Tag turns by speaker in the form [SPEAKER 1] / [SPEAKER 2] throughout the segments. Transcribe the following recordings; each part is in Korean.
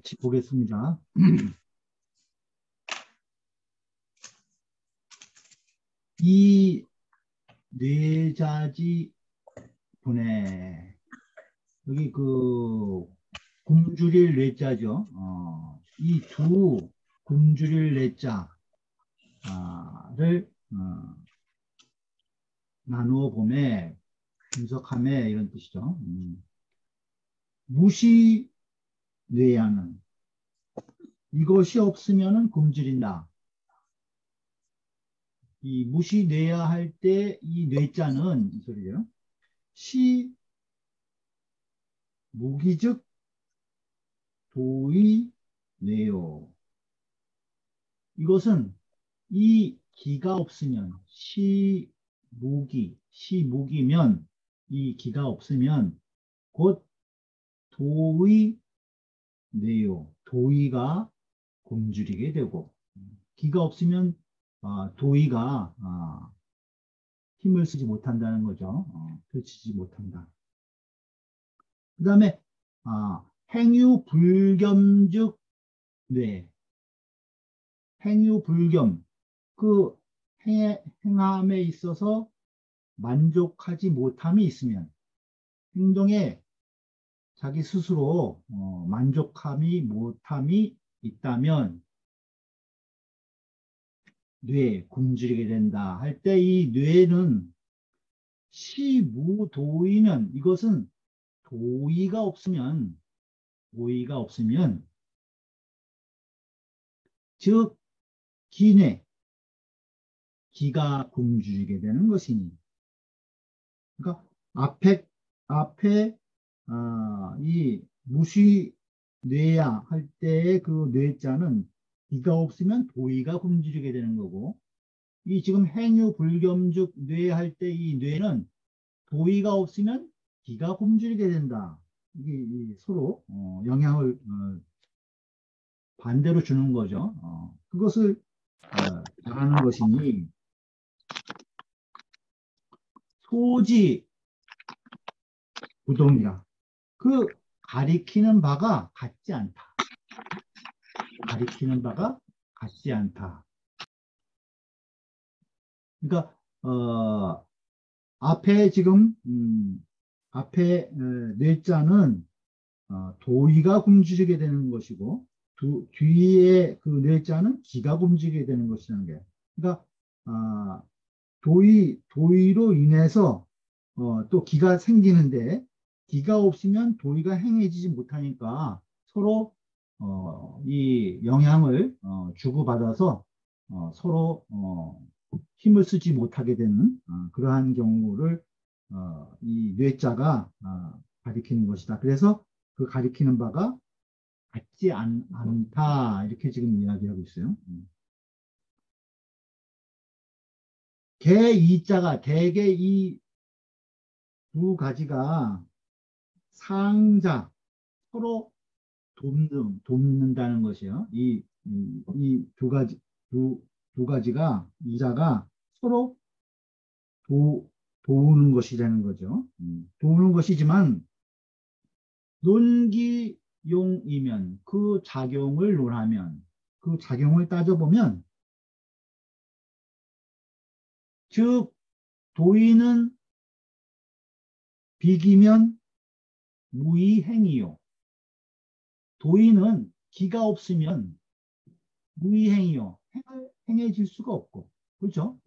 [SPEAKER 1] 같이 보겠습니다. 이 뇌자지 분해 여기 그 굶주릴 뇌자죠. 이 두 굶주릴 뇌자를 나누어 보매 분석함에 이런 뜻이죠. 무시 뇌야는 이것이 없으면은 굶주린다. 이 무시 뇌야 할 때 이 뇌자는 이 소리죠. 시 무기즉 도의 뇌요. 이것은 이 기가 없으면 시무기면 이 기가 없으면 곧 도의 뇌요. 도의가 굶주리게 되고 기가 없으면 도의가 힘을 쓰지 못한다는 거죠. 펼치지 못한다. 그 다음에 행유불겸즉 뇌. 행유불겸 그 행함에 있어서 만족하지 못함이 있으면 행동에 자기 스스로 만족함이 못함이 있다면 뇌 굶주리게 된다 할 때 이 뇌는 시무도의면 이것은 도의가 없으면 즉 기뇌 기가 굶주리게 되는 것이니 그러니까 앞에 이 무시 뇌야 할 때의 그 뇌자는 기가 없으면 도의가 굶주리게 되는 거고 이 지금 행유불겸즉 뇌 할 때 이 뇌는 도의가 없으면 기가 굶주리게 된다. 이게 서로 영향을 반대로 주는 거죠. 그것을 말하는 것이니 소지 부동이라 그 가리키는 바가 같지 않다. 가리키는 바가 같지 않다. 그러니까 앞에 지금 앞에 뇌자는 도의가 굶주리게 되는 것이고 뒤에 그 뇌자는 기가 굶주리게 되는 것이라는 게 그러니까 도의로 인해서 또 기가 생기는데 기가 없으면 도의가 행해지지 못하니까 서로 이 영향을 주고받아서 서로 힘을 쓰지 못하게 되는 그러한 경우를 이 뇌자가 가리키는 것이다. 그래서 그 가리키는 바가 같지 않다 이렇게 지금 이야기하고 있어요. 개 이자가 대개 이 두 가지가 상자 서로 돕는다는 것이에요. 이 두 가지가 이자가 서로 도우는 것이라는 거죠. 도우는 것이지만 논기용이면 그 작용을 논하면 그 작용을 따져보면 즉 도의는 비기면 무의행이요. 도의는 기가 없으면 무의행이요. 행해질 수가 없고 그렇죠?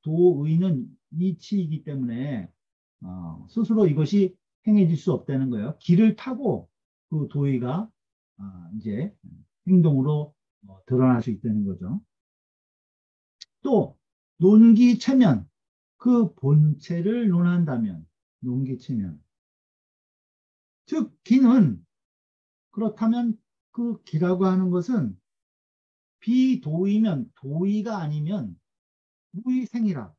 [SPEAKER 1] 도의는 이치이기 때문에 스스로 이것이 행해질 수 없다는 거예요. 기를 타고 그 도의가 이제 행동으로 드러날 수 있다는 거죠. 또 논기체면 그 본체를 논한다면 논기체면 즉 기는 그렇다면 그 기라고 하는 것은 비도의면 도의가 아니면 무의생이라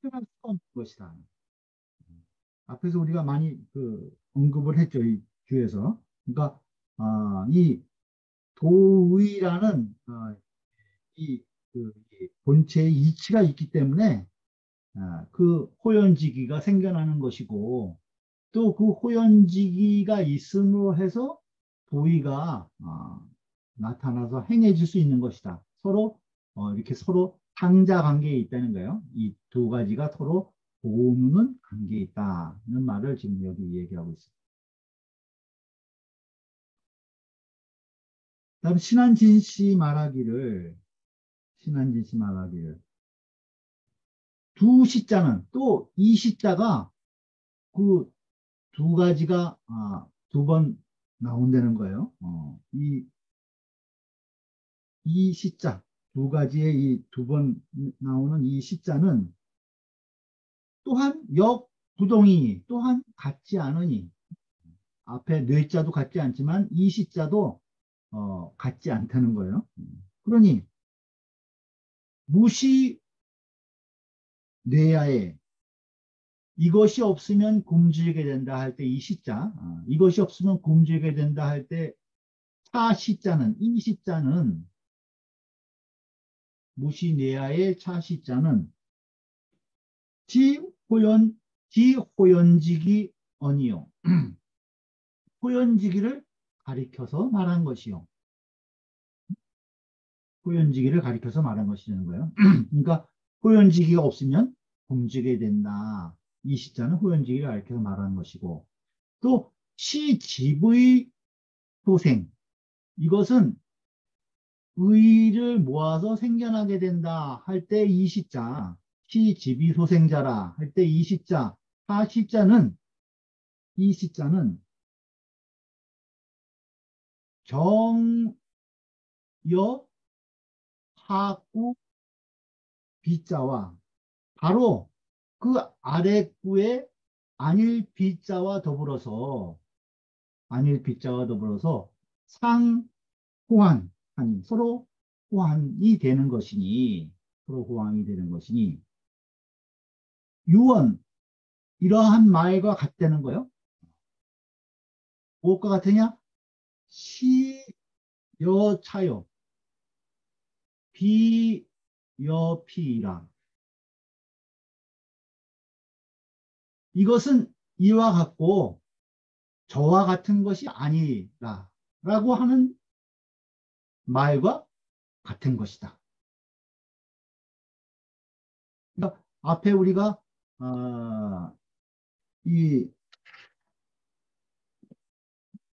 [SPEAKER 1] 생각할 수가 없는 것이다. 앞에서 우리가 많이 언급을 했죠. 이 주에서. 그러니까 이 도의라는 이 본체의 이치가 있기 때문에 그 호연지기가 생겨나는 것이고 또 그 호연지기가 있음으로 해서 도의가 나타나서 행해질 수 있는 것이다. 서로 이렇게 서로 상자 관계에 있다는 거예요. 이 두 가지가 서로 도우는 관계에 있다는 말을 지금 여기 얘기하고 있습니다. 다음 신한진 씨 말하기를 두 시자는 또 이 시자가 그 두 가지가 두 번 나온다는 거예요. 이 시자 두 가지의 이 두 번 나오는 이 시자는 또한 역부동이 또한 같지 않으니 앞에 뇌자도 같지 않지만 이 시자도 같지 않다는 거예요. 그러니 무시 뇌야에 이것이 없으면 굶주리게 된다 할 때 이 시자, 이것이 없으면 굶주리게 된다 할 때 차시자는, 이 시자는, 무시내야의 차시자는 지호연직이 아니요. 호연지기를 가리켜서 말한 것이요. 호연지기를 가리켜서 말한 것이라는 거예요. 그러니까 호연지기가 없으면 굶주리게 된다. 이 시자는 호연지기를 가리켜서 말하는 것이고, 또 시집의 소생, 이것은 의를 모아서 생겨나게 된다 할 때 이 시자, 시집이 소생자라 할 때 이 시자, 하시자는 이 시자는 정여 하구 비자와 바로 그 아래 구의 안일 비자와 더불어서 상호한 아니 서로 호환이 되는 것이니 유언 이러한 말과 같다는 거예요. 무엇과 같으냐? 시여차요 비여피라. 이것은 이와 같고 저와 같은 것이 아니라 라고 하는 말과 같은 것이다. 그러니까 앞에 우리가 이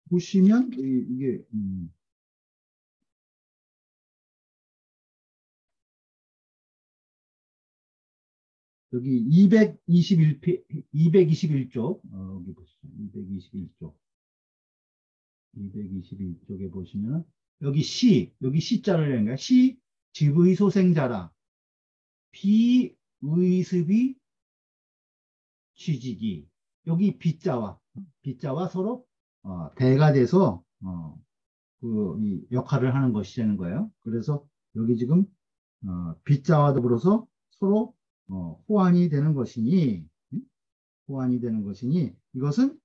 [SPEAKER 1] 보시면 이게 여기 221쪽 여기 보시죠. 221쪽에 보시면 여기 시자를 내는 거야. 시 집의소생자라 비의습이 취직이 여기 비자와 서로 대가 돼서 이 역할을 하는 것이라는 거예요. 그래서 여기 지금 비자와 더불어서 서로 호환이 되는 것이니 이것은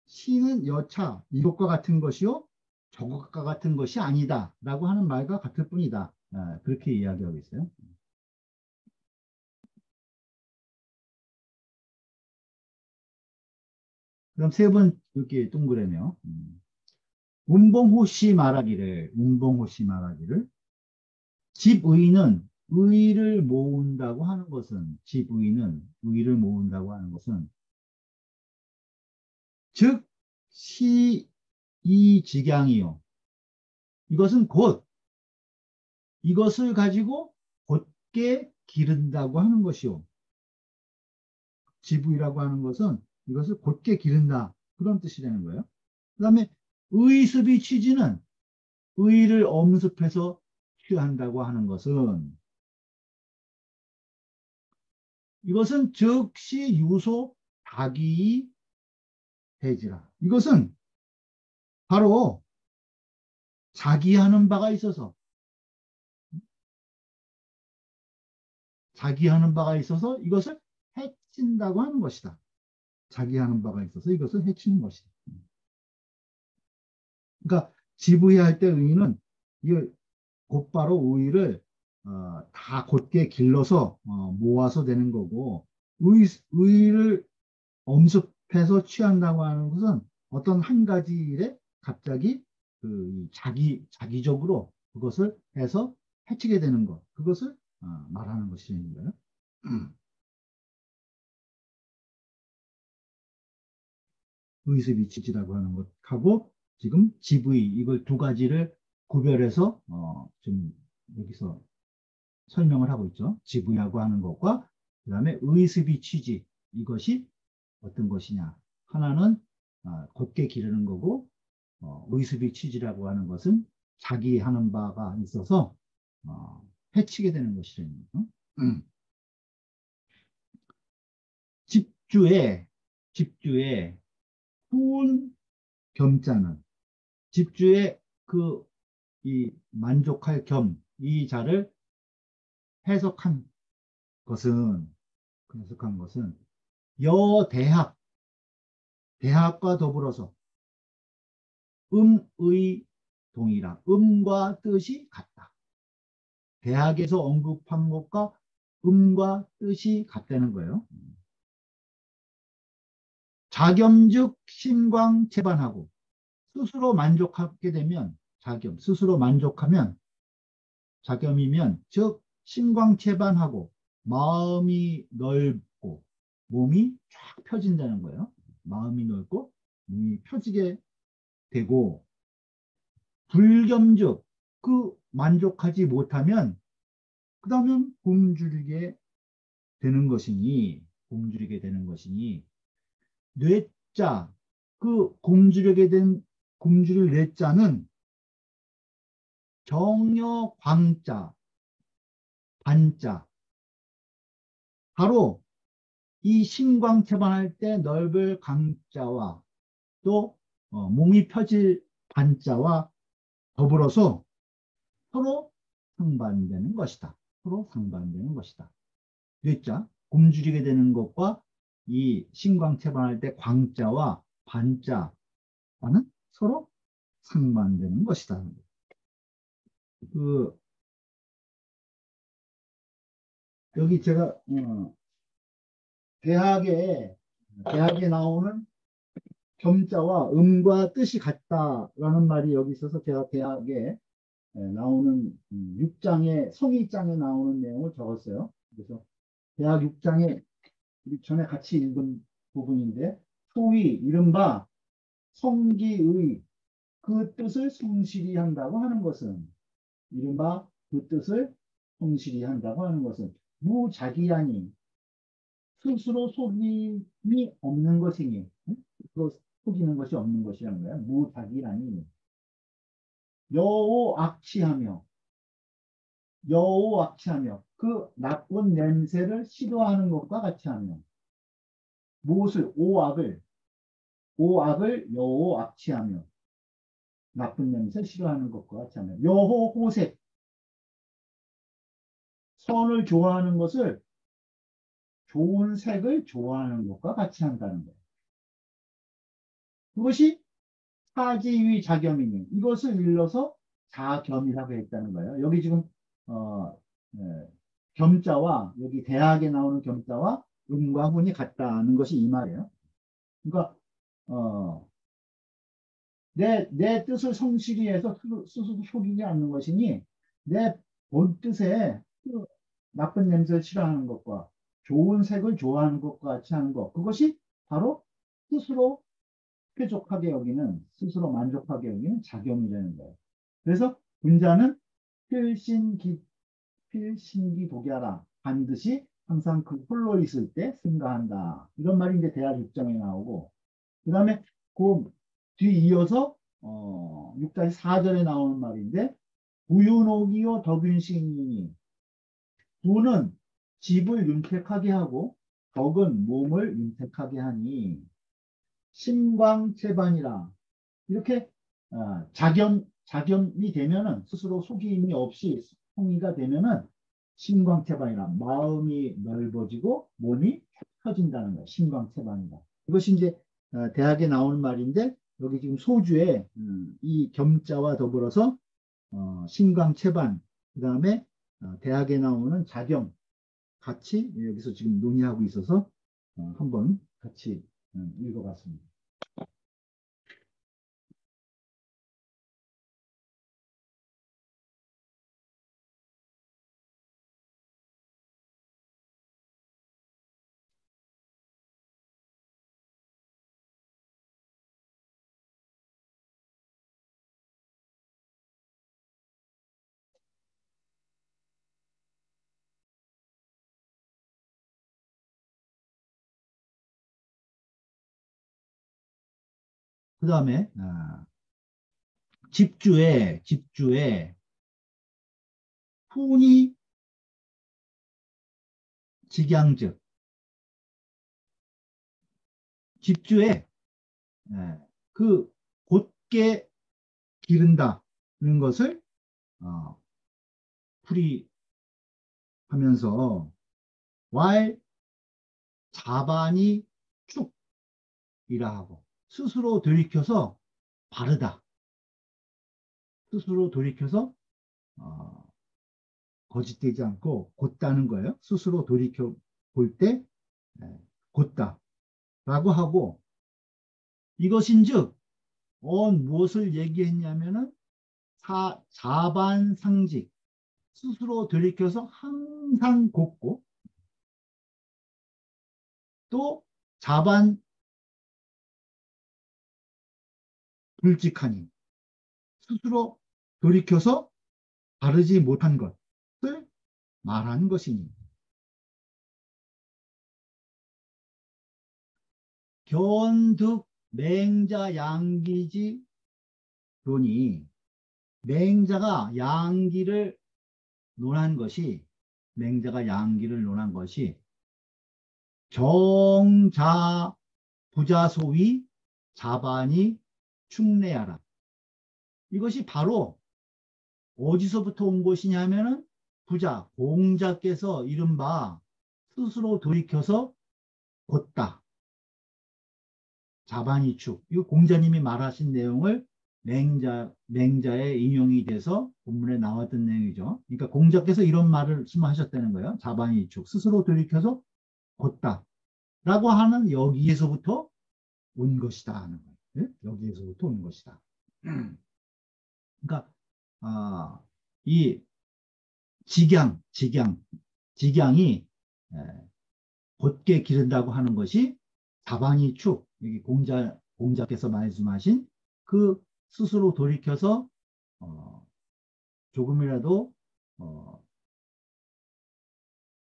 [SPEAKER 1] 시는 여차 이것과 같은 것이요 저것과 같은 것이 아니다 라고 하는 말과 같을 뿐이다. 그렇게 이야기하고 있어요. 그럼 세 번 이렇게 동그라미요. 운봉호 씨 말하기를 집의는 의를 모은다고 하는 것은 즉 시이직양이요. 이것은 곧 이것을 가지고 곧게 기른다고 하는 것이요. 지부이라고 하는 것은 이것을 곧게 기른다. 그런 뜻이라는 거예요. 그 다음에 의습이 취지는 의를 엄습해서 취한다고 하는 것은 이것은 즉시 유소 다기 해지라. 이것은 바로 자기 하는 바가 있어서 이것을 해친다고 하는 것이다. 자기 하는 바가 있어서 이것을 해치는 것이다. 그러니까 지부해할 때 의의는 곧바로 의의를 다 곧게 길러서 모아서 되는 거고 의의를 엄습해서 취한다고 하는 것은 어떤 한 가지 일에 갑자기 자기적으로 그것을 해서 해치게 되는 것, 그것을 말하는 것이 거예요. 의습이 취지라고 하는 것하고 지금 GV 이걸 두 가지를 구별해서 좀 여기서 설명을 하고 있죠. GV라고 하는 것과 그 다음에 의습이 취지 이것이 어떤 것이냐. 하나는 곧게 기르는 거고 의습이 취지라고 하는 것은 자기 하는 바가 있어서 해치게 되는 것이라는 거죠. 집주의 후운 겸자는 집주의 이 만족할 겸 이 자를 해석한 것은 여대학 대학과 더불어서 음의 동이라 음과 뜻이 같다. 대학에서 언급한 것과 음과 뜻이 같다는 거예요. 자겸즉 신광체반하고 스스로 만족하게 되면 스스로 만족하면 자겸이면 즉 신광체반하고 마음이 넓고 몸이 쫙 펴진다는 거예요. 마음이 넓고 몸이 펴지게 되고 불겸즉 만족하지 못하면 그 다음은 굶주리게 되는 것이니 뇌자 굶주릴 뇌자는 정여 광자 반자 바로 이 신광체반할 때 넓을 강자와 또 몸이 펴질 반자와 더불어서 서로 상반되는 것이다. 뇌자, 굶주리게 되는 것과 이 신광체반할 때 광자와 반자와는 서로 상반되는 것이다. 여기 제가 대학에 나오는 겸자와 음과 뜻이 같다라는 말이 여기 있어서 제가 대학에 나오는 6장에 성의장에 나오는 내용을 적었어요. 그래서 대학 6장에 우리 전에 같이 읽은 부분인데 소위 이른바 성기의 그 뜻을 성실히 한다고 하는 것은 이른바 그 뜻을 성실히 한다고 하는 것은 무자기하니 스스로 속임이 없는 것이니 스스로 속이는 것이 없는 것이라는 거야. 무자기하니 여호악취하며 그 나쁜 냄새를 싫어하는 것과 같이 하며 무엇을 오악을 여호악취하며 나쁜 냄새 싫어하는 것과 같이 하며 여호호색 선을 좋아하는 것을 좋은 색을 좋아하는 것과 같이 한다는 거예요. 그것이 사지위 자겸이니 이것을 일러서 자겸이라고 했다는 거예요. 여기 지금 예, 겸자와 여기 대학에 나오는 겸자와 음과 훈이 같다는 것이 이 말이에요. 그러니까 내 뜻을 성실히 해서 스스로 속이지 않는 것이니 내 본 뜻에 나쁜 냄새를 싫어하는 것과 좋은 색을 좋아하는 것과 같이 하는 것 그것이 바로 스스로 스스로 만족하게 여기는 자겸이라는 거예요. 그래서 군자는 필신기 독야라 반드시 항상 그 홀로 있을 때 승가한다. 이런 말이 이제 대학 6장에 나오고 그 다음에 그 뒤이어서 6-4절에 나오는 말인데 부윤옥이요 덕윤신이니 부는 집을 윤택하게 하고 덕은 몸을 윤택하게 하니 신광체반이라 이렇게 자겸이 되면은 스스로 속임이 없이 성의가 되면은 신광체반이라 마음이 넓어지고 몸이 펴진다는 거예요. 신광체반이라 이것이 이제 대학에 나오는 말인데 여기 지금 소주에 이 겸자와 더불어서 신광체반 그 다음에 대학에 나오는 자겸 같이 여기서 지금 논의하고 있어서 한번 같이 읽어봤습니다. 그 다음에 집주에 훈이 직양즉 집주에 그 곧게 기른다는 것을 풀이하면서 왈 자반이 축이라 하고 스스로 돌이켜서 바르다. 스스로 돌이켜서 거짓되지 않고 곧다는 거예요. 스스로 돌이켜 볼 때 곧다 라고 하고 이것인즉 무엇을 얘기했냐면은 자반상직 스스로 돌이켜서 항상 곧고 또 자반 불직하니 스스로 돌이켜서 바르지 못한 것을 말하는 것이니 견득 맹자 양기지 론이 맹자가 양기를 논한 것이 정자 부자소위 자반이 축내하라. 이것이 바로 어디서부터 온 것이냐면은 부자 공자께서 이른바 스스로 돌이켜서 곧다. 자반이축. 이거 공자님이 말하신 내용을 맹자의 인용이 돼서 본문에 나왔던 내용이죠. 그러니까 공자께서 이런 말씀하셨다는 거예요. 자반이축. 스스로 돌이켜서 곧다. 라고 하는 여기에서부터 온 것이다 하는 거예요. 네? 여기에서부터 온 것이다. 그러니까 이 직양이 곧게 기른다고 하는 것이 자반이축. 여기 공자께서 말씀하신 그 스스로 돌이켜서 조금이라도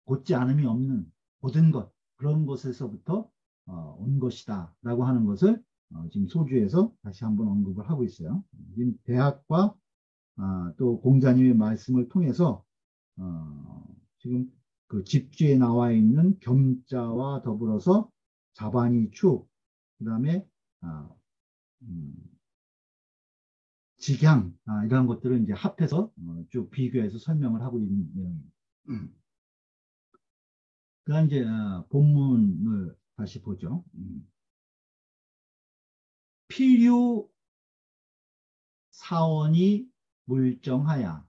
[SPEAKER 1] 곧지 않음이 없는 모든 것 그런 것에서부터 온 것이다 라고 하는 것을 지금 소주에서 다시 한번 언급을 하고 있어요. 지금 대학과 또 공자님의 말씀을 통해서 지금 그 집주에 나와 있는 겸자와 더불어서 자반이축 그 다음에 직양 이런 것들을 이제 합해서 쭉 비교해서 설명을 하고 있는 내용입니다. 그다음 이제 본문을 다시 보죠. 필요 사원이 물정하야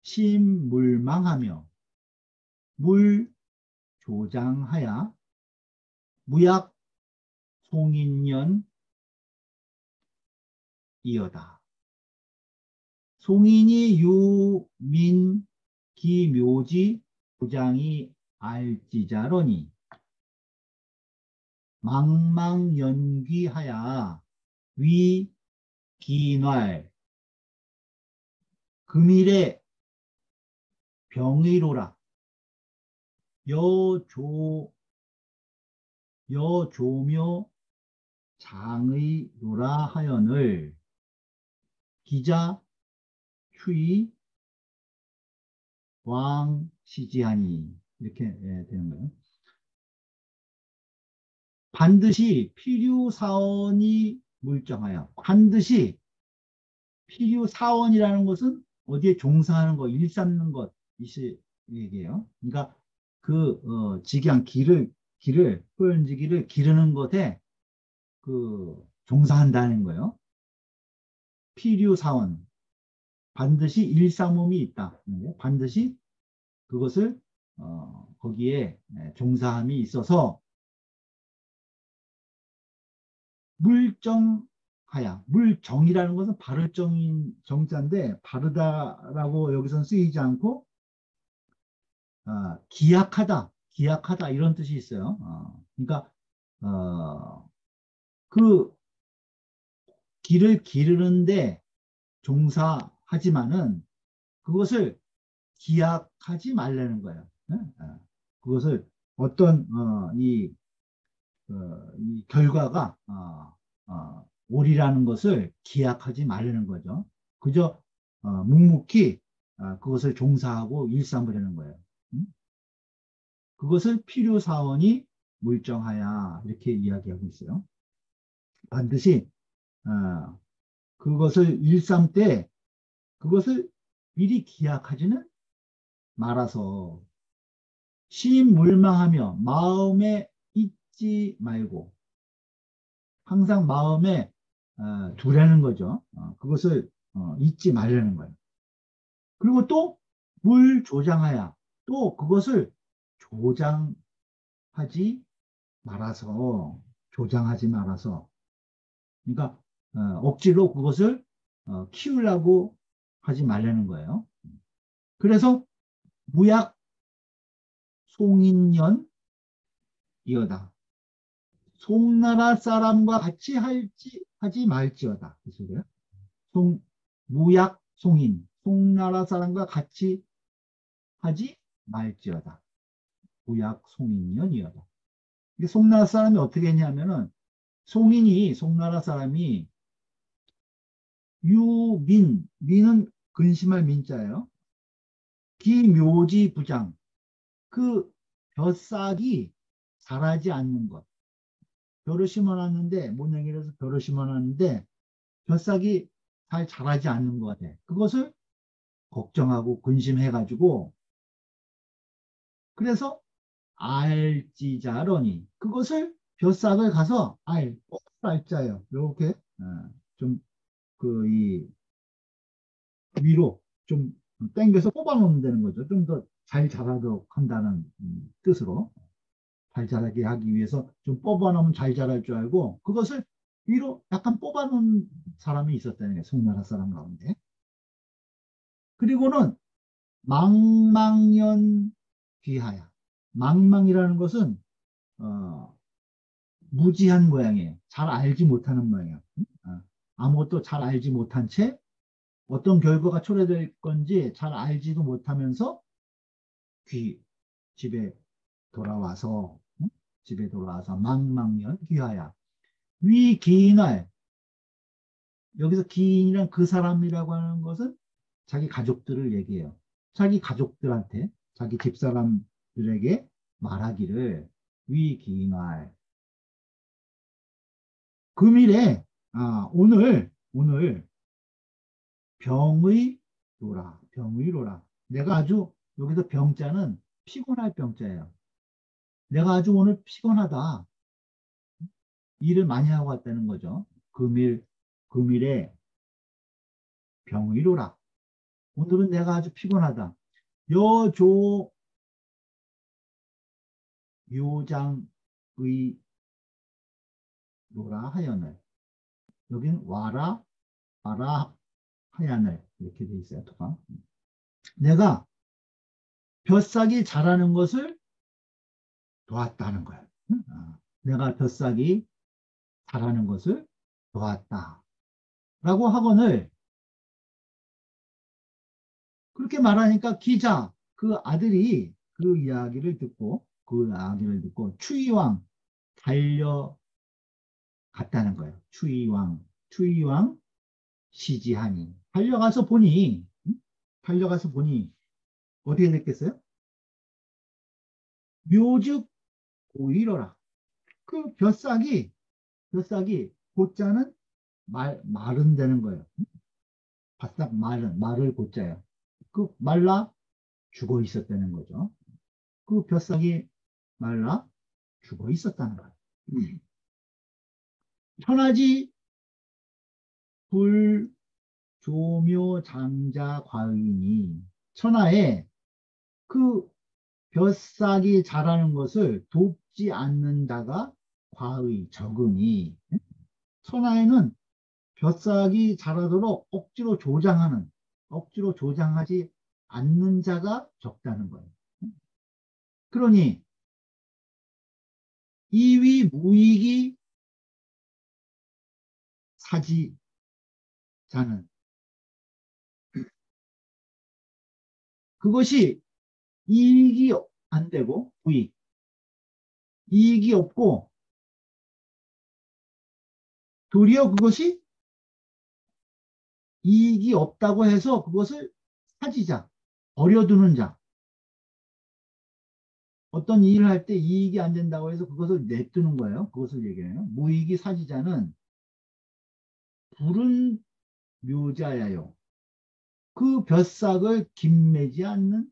[SPEAKER 1] 심물망하며 물조장하야 무약 송인년 이어다. 송인이 유민 기묘지 부장이 알지자러니 망망연귀하야 위기날 금일에 병의로라 여조묘 장의로라 하연을 기자 추이 왕시지하니 이렇게 되는 거예요. 반드시 필요사원이 물정하여 반드시 필요사원이라는 것은 어디에 종사하는 것, 일 삼는 것 이 얘기예요. 그러니까 그 직양 호연지기를 기르는 것에 그 종사한다는 거예요. 필요사원 반드시 일삼음이 있다. 반드시 그것을 거기에 종사함이 있어서 물정하야. 물정이라는 것은 바를 정자인데 바르다라고 여기서는 쓰이지 않고 기약하다 이런 뜻이 있어요. 그러니까 그 길을 기르는데 종사하지만은 그것을 기약하지 말라는 거예요. 그것을 어떤 이 결과가 올이라는 것을 기약하지 말라는 거죠. 그저 묵묵히 그것을 종사하고 일삼으려는 거예요. 음? 그것을 필요사원이 물정하야 이렇게 이야기하고 있어요. 반드시 어, 그것을 일삼 때 그것을 미리 기약하지는 말아서 시물망하며 마음에 잊지 말고 항상 마음에 두라는 거죠. 그것을 잊지 말라는 거예요. 그리고 또 불조장하야 또 그것을 조장하지 말아서 조장하지 말아서 그러니까 억지로 그것을 키우려고 하지 말라는 거예요. 그래서 무약 송인년 이어다. 송나라 사람과 같이 할지 하지 말지어다. 그 소리야. 송 무약 송인 송나라 사람과 같이 하지 말지어다. 무약 송인년이어다. 이게 송나라 사람이 어떻게 했냐면은 송나라 사람이 유민 민은 근심할 민자예요. 기묘지 부장 그 벼싹이 자라지 않는 것. 벼를 심어놨는데 모양이라서 벼를 심어놨는데 벼싹이 잘 자라지 않는 것 같아. 그것을 걱정하고 근심해가지고 그래서 알지자러니 그것을 벼싹을 가서 알자예요. 이렇게 좀 그 이 위로 좀 당겨서 뽑아 놓으면 되는 거죠. 좀 더 잘 자라도록 한다는 뜻으로 잘 자라게 하기 위해서 좀 뽑아 놓으면 잘 자랄 줄 알고 그것을 위로 약간 뽑아 놓은 사람이 있었다는 거예요. 송나라 사람 가운데. 그리고는 망망년 귀하야. 망망이라는 것은 어, 무지한 모양이에요. 잘 알지 못하는 모양이에요. 아무것도 잘 알지 못한 채 어떤 결과가 초래될 건지 잘 알지도 못하면서 귀 집에 돌아와서 집에 돌아와서 망망년 귀하야. 위 기인할 여기서 기인이란 그 사람이라고 하는 것은 자기 가족들을 얘기해요. 자기 가족들한테 자기 집사람들에게 말하기를 위 기인할 금일에 오늘 병의로라. 내가 아주 여기서 병자는 피곤할 병자예요. 내가 아주 오늘 피곤하다. 일을 많이 하고 왔다는 거죠. 금일에 병의로라. 오늘은 내가 아주 피곤하다. 여조 요장의 로라 하연을 여긴 와라 하얀을 이렇게 돼 있어요. 토가. 내가 벼싹이 자라는 것을 도왔다는 거예요. 내가 벼싹이 자라는 것을 도왔다. 라고 하거늘 그렇게 말하니까 기자 그 아들이 그 이야기를 듣고 추위왕 달려갔다는 거예요. 추위왕 시지하니 달려가서 보니 어떻게 됐겠어요? 묘즉 오이러라. 그 벼싹이 고자는 말은 되는 거예요. 바싹 말을 고자예요. 그 말라 죽어 있었다는 거죠. 그 벼싹이 말라 죽어 있었다는 거예요. 천하지 불조묘 장자 과인이 천하에 그 벼싹이 자라는 것을 돕지 않는 자가 과의 적으니 천하에는 벼싹이 자라도록 억지로 조장하지 않는 자가 적다는 거예요. 그러니 이위 무익이 사지자는 그것이 이익이 안 되고 이익이 없고 도리어 그것이 이익이 없다고 해서 그것을 사지자, 버려두는 자. 어떤 일을 할 때 이익이 안 된다고 해서 그것을 내두는 거예요. 그것을 얘기해요. 무이익이 사지자는 불은 묘자야요. 그 벼싹을 김매지 않는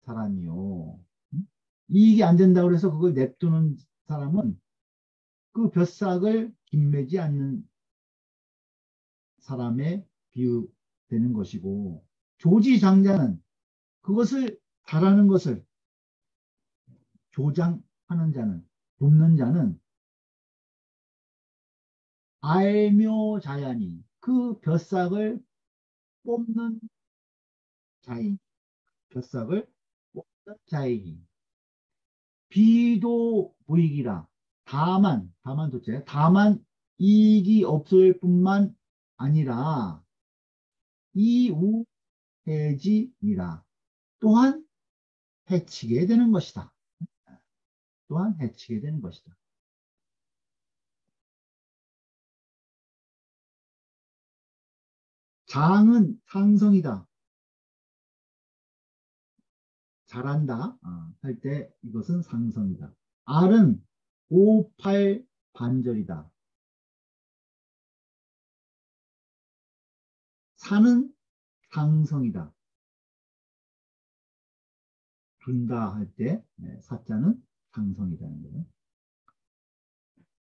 [SPEAKER 1] 사람이요. 응? 이익이 안 된다고 해서 그걸 냅두는 사람은 그 벼싹을 김매지 않는 사람에 비유되는 것이고, 조지장자는 그것을 잘하는 것을 조장하는 자는, 돕는 자는 알묘자야니 그 벼싹을 뽑는 자이, 벼싹을 뽑는 자이니 비도 보이기라. 다만 둘째, 다만 이익이 없을 뿐만 아니라 이우해지니라. 또한 해치게 되는 것이다. 또한 해치게 되는 것이다. 장은 상성이다. 잘한다. 할 때 이것은 상성이다. 알은 오팔 반절이다. 산은 상성이다. 준다 할 때 사자는 상성이라는 거예요.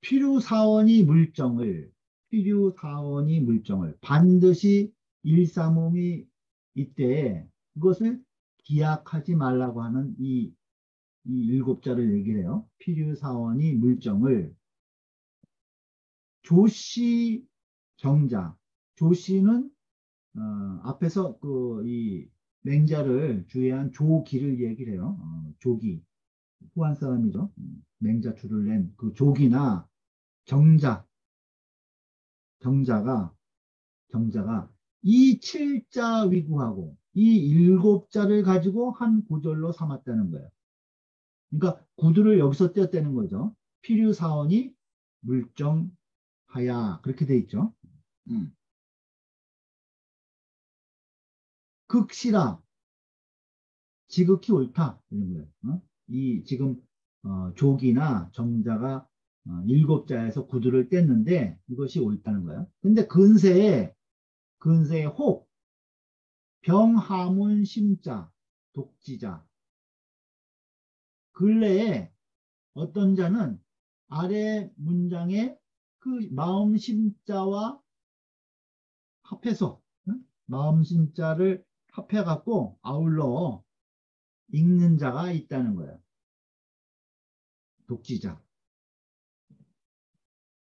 [SPEAKER 1] 필요사원이 물정을 반드시 일사몸이 이때 그것을 기약하지 말라고 하는 이 일곱 자를 얘기를 해요. 필요사원이 물정을 조시 정자. 조시는 앞에서 그 이 맹자를 주의한 조기를 얘기를 해요. 조기. 후한 사람이죠. 맹자 줄을 낸 그 조기나 정자, 정자가, 정자가 이 칠자 위구하고 이 일곱 자를 가지고 한 구절로 삼았다는 거예요. 그러니까 구두를 여기서 떼었다는 거죠. 필요사원이 물정하야 그렇게 돼 있죠. 음. 극시라 지극히 옳다 이런 거예요. 이 지금 조기나 정자가 일곱 자에서 구두를 뗐는데 이것이 옳다는 거예요. 근데 근세에 혹 병하문 심자 독지자 근래에 어떤 자는 아래 문장에 그 마음 심자와 합해서 마음 심자를 합해 갖고 아울러 읽는 자가 있다는 거예요. 독지자.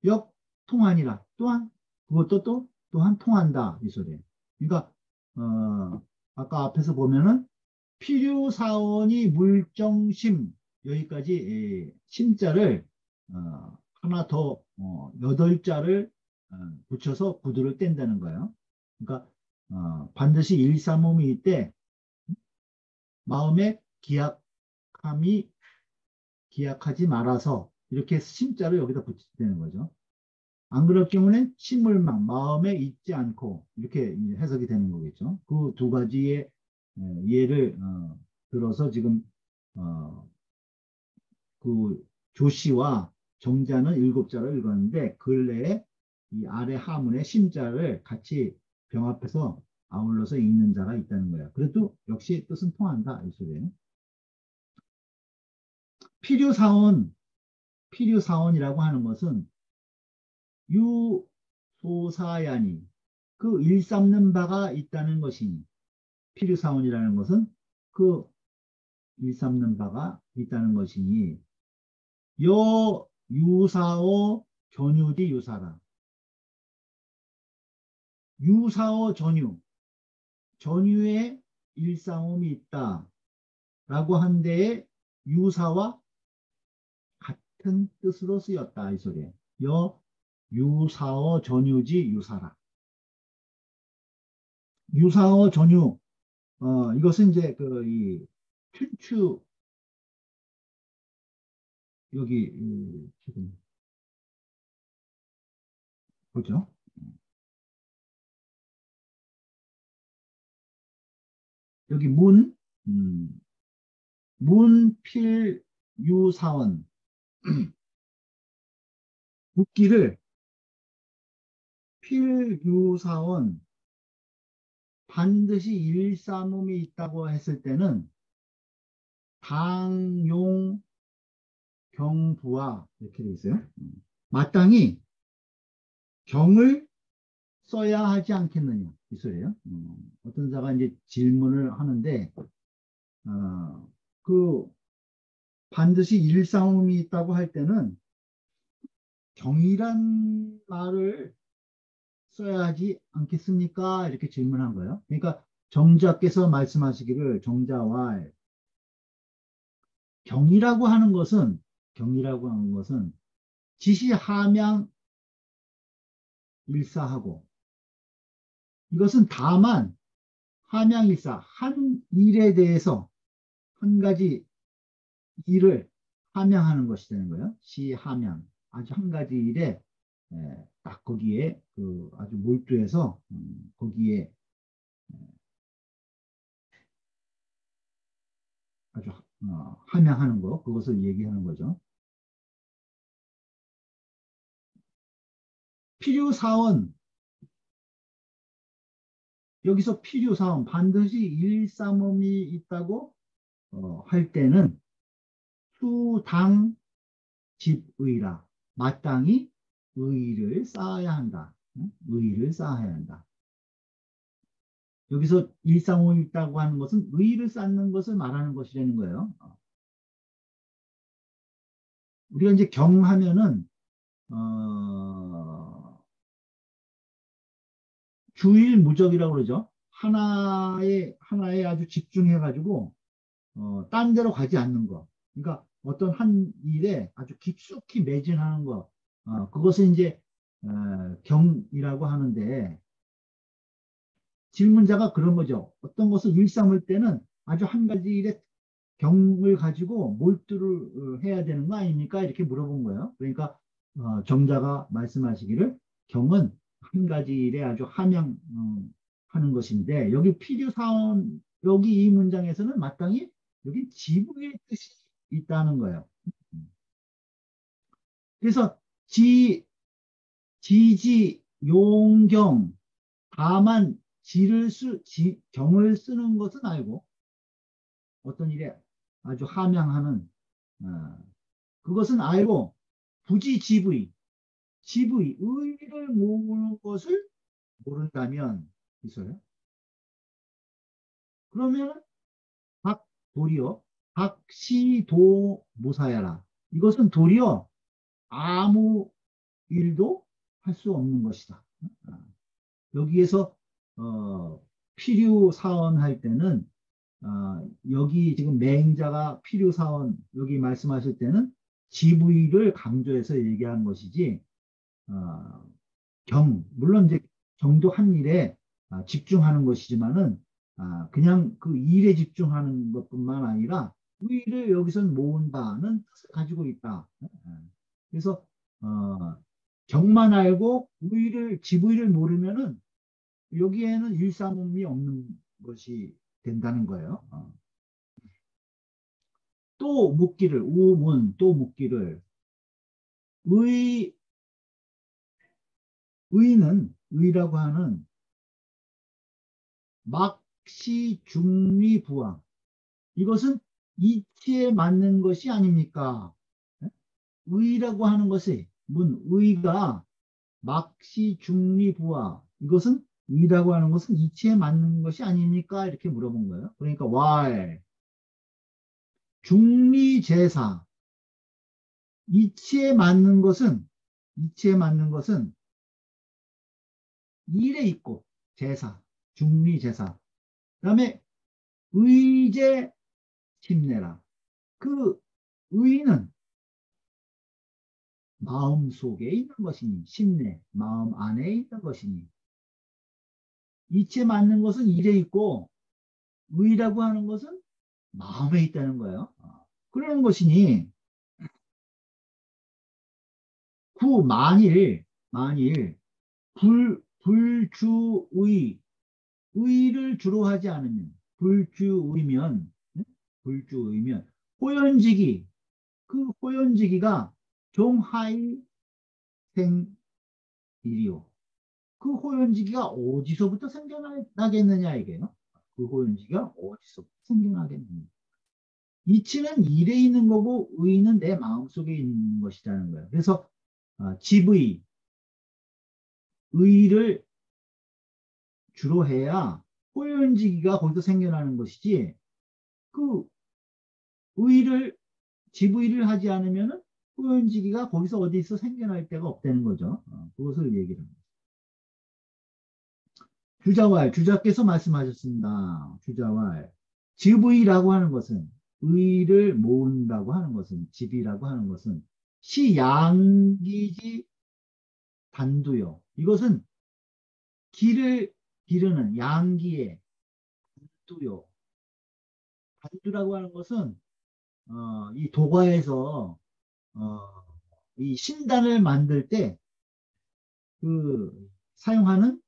[SPEAKER 1] 역통하니라. 또한 그것도 또한 통한다 이 소리예요. 그러니까 아까 앞에서 보면은 필요사원이 물정심 여기까지 심자를 하나 더 여덟 자를 붙여서 구두를 뗀다는 거예요. 그러니까 반드시 일사몸이 있때 마음에 기약하지 말아서 이렇게 심자를 여기다 붙이는 거죠. 안 그럴 경우는 심물망, 마음에 있지 않고 이렇게 해석이 되는 거겠죠. 그 두 가지의 예를 들어서 지금 어, 그 조시와 정자는 일곱 자를 읽었는데 근래에 이 아래 하문의 심자를 같이 병합해서 아울러서 읽는 자가 있다는 거예요. 그래도 역시 뜻은 통한다 이 소리예요. 필요사원, 필요사원이라고 하는 것은 유소사야니 그 일삼는 바가 있다는 것이니 필요사원이라는 것은 그 일삼는 바가 있다는 것이니 여 유사오 전유디 유사라 유사오 전유에 일삼음이 있다 라고 한 데에 유사와 같은 뜻으로 쓰였다 이 소리예요. 여 유사어 전유지 유사라. 유사어 전유 이것은 이제 그 이 춘추 여기 지금 보죠. 여기 문필유사원 묻기를 필유사원 반드시 일삼음이 있다고 했을 때는 당용 경부와 이렇게 돼 있어요. 마땅히 경을 써야 하지 않겠느냐 이 소리예요. 어떤 자가 이제 질문을 하는데 그 반드시 일삼음이 있다고 할 때는 경이란 말을 써야 하지 않겠습니까? 이렇게 질문한 거예요. 그러니까 정자께서 말씀하시기를 정자와 경이라고 하는 것은 지시하명 일사하고 이것은 다만 하명일사 한 일에 대해서 한 가지 일을 하명하는 것이 되는 거예요. 시하명 아주 한 가지 일에 딱 거기에 그 아주 몰두해서 거기에 아주 하명하는 거 그것을 얘기하는 거죠. 필요사원 여기서 필요사원 반드시 일삼음이 있다고 할 때는 수당 집의라 마땅히 의의를 쌓아야 한다. 의의를 쌓아야 한다. 여기서 일삼음이 있다고 하는 것은 의의를 쌓는 것을 말하는 것이라는 거예요. 우리가 이제 경하면은 주일무적이라고 그러죠. 하나에 아주 집중해가지고 딴 데로 가지 않는 거. 그러니까 어떤 한 일에 아주 깊숙이 매진하는 거. 그것을 이제 경이라고 하는데 질문자가 그런 거죠. 어떤 것을 일삼을 때는 아주 한 가지 일에 경을 가지고 몰두를 해야 되는 거 아닙니까? 이렇게 물어본 거예요. 그러니까 정자가 말씀하시기를 경은 한 가지 일에 아주 하는 것인데 여기 필요사원 여기 이 문장에서는 마땅히 여기 지붕의 뜻이 있다는 거예요. 그래서 지지 용경 다만 경을 쓰는 것은 아니고 어떤 일에 아주 함양하는 그것은 알고 굳이 지부의 의의를 모으는 것을 모른다면 있어요. 그러면 도리어 각시도 무사야라. 이것은 도리어 아무 일도 할 수 없는 것이다. 여기에서 필요사원 할 때는 여기 지금 맹자가 필요사원 여기 말씀하실 때는 지부의를 강조해서 얘기한 것이지 어, 물론 이제 경도 한 일에 집중하는 것이지만은 그냥 그 일에 집중하는 것뿐만 아니라 의의를 여기선 모은다는 뜻을 가지고 있다. 그래서 경만 알고 지부의를 모르면은 여기에는 일삼음이 없는 것이 된다는 거예요. 또 묻기를 우문 또 묻기를 의 의는 의라고 하는 막시 중리 부황 이것은 이치에 맞는 것이 아닙니까? 의라고 하는 것이 의가 막시 중리 부황 이것은 의라고 하는 것은 이치에 맞는 것이 아닙니까? 이렇게 물어본 거예요. 그러니까 why 중리 제사 이치에 맞는 것은 일에 있고 제사 중리 제사 그다음에 의제 힘내라. 그 의는 마음 속에 있는 것이니 심내 마음 안에 있는 것이니 이치에 맞는 것은 일에 있고 의라고 하는 것은 마음에 있다는 거예요. 그러는 것이니 구 만일 불주의, 의를 주로 하지 않으면, 불주의면, 네? 불주의면, 호연지기, 그 호연지기가 종하이 생일이요. 그 호연지기가 어디서부터 생겨나겠느냐, 이게요. 그 호연지기가 어디서부터 생겨나겠느냐. 이치는 일에 있는 거고, 의는 내 마음속에 있는 것이라는 거예요. 그래서, 지의, 의를 주로 해야 호연지기가 거기서 생겨나는 것이지, 그 의를 지부의를 하지 않으면은 호연지기가 거기서 어디서 생겨날 데가 없다는 거죠. 그것을 얘기를 합니다. 주자왈, 주자께서 말씀하셨습니다. 주자왈. 지부의라고 하는 것은, 의를 모은다고 하는 것은, 집이라고 하는 것은 시양기지 단두요. 이것은 기를 기르는 양기의 단두요. 단두라고 하는 것은 이 도가에서 어, 이 신단을 만들 때 그 사용하는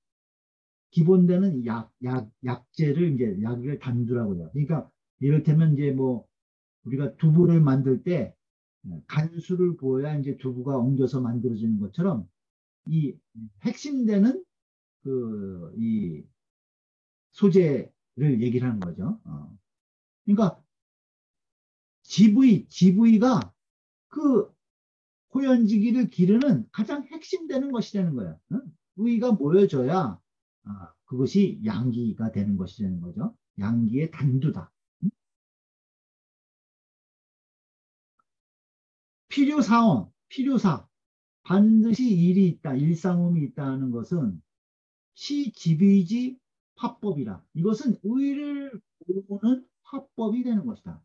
[SPEAKER 1] 기본되는 약재를 이제 약을 단두라고 해요. 그러니까 이를테면 이제 뭐 우리가 두부를 만들 때 간수를 부어야 이제 두부가 엉겨서 만들어지는 것처럼 이 핵심되는 그 이 소재를 얘기를 하는 거죠. 그러니까 GV가 그 호연지기를 기르는 가장 핵심되는 것이라는 거예요. 응? 부위가 모여져야 그것이 양기가 되는 것이라는 거죠. 양기의 단두다. 응? 필요사원, 필요사, 반드시 일이 있다, 일상음이 있다는 것은 시집이지 화법이라. 이것은 의를 모으는 화법이 되는 것이다.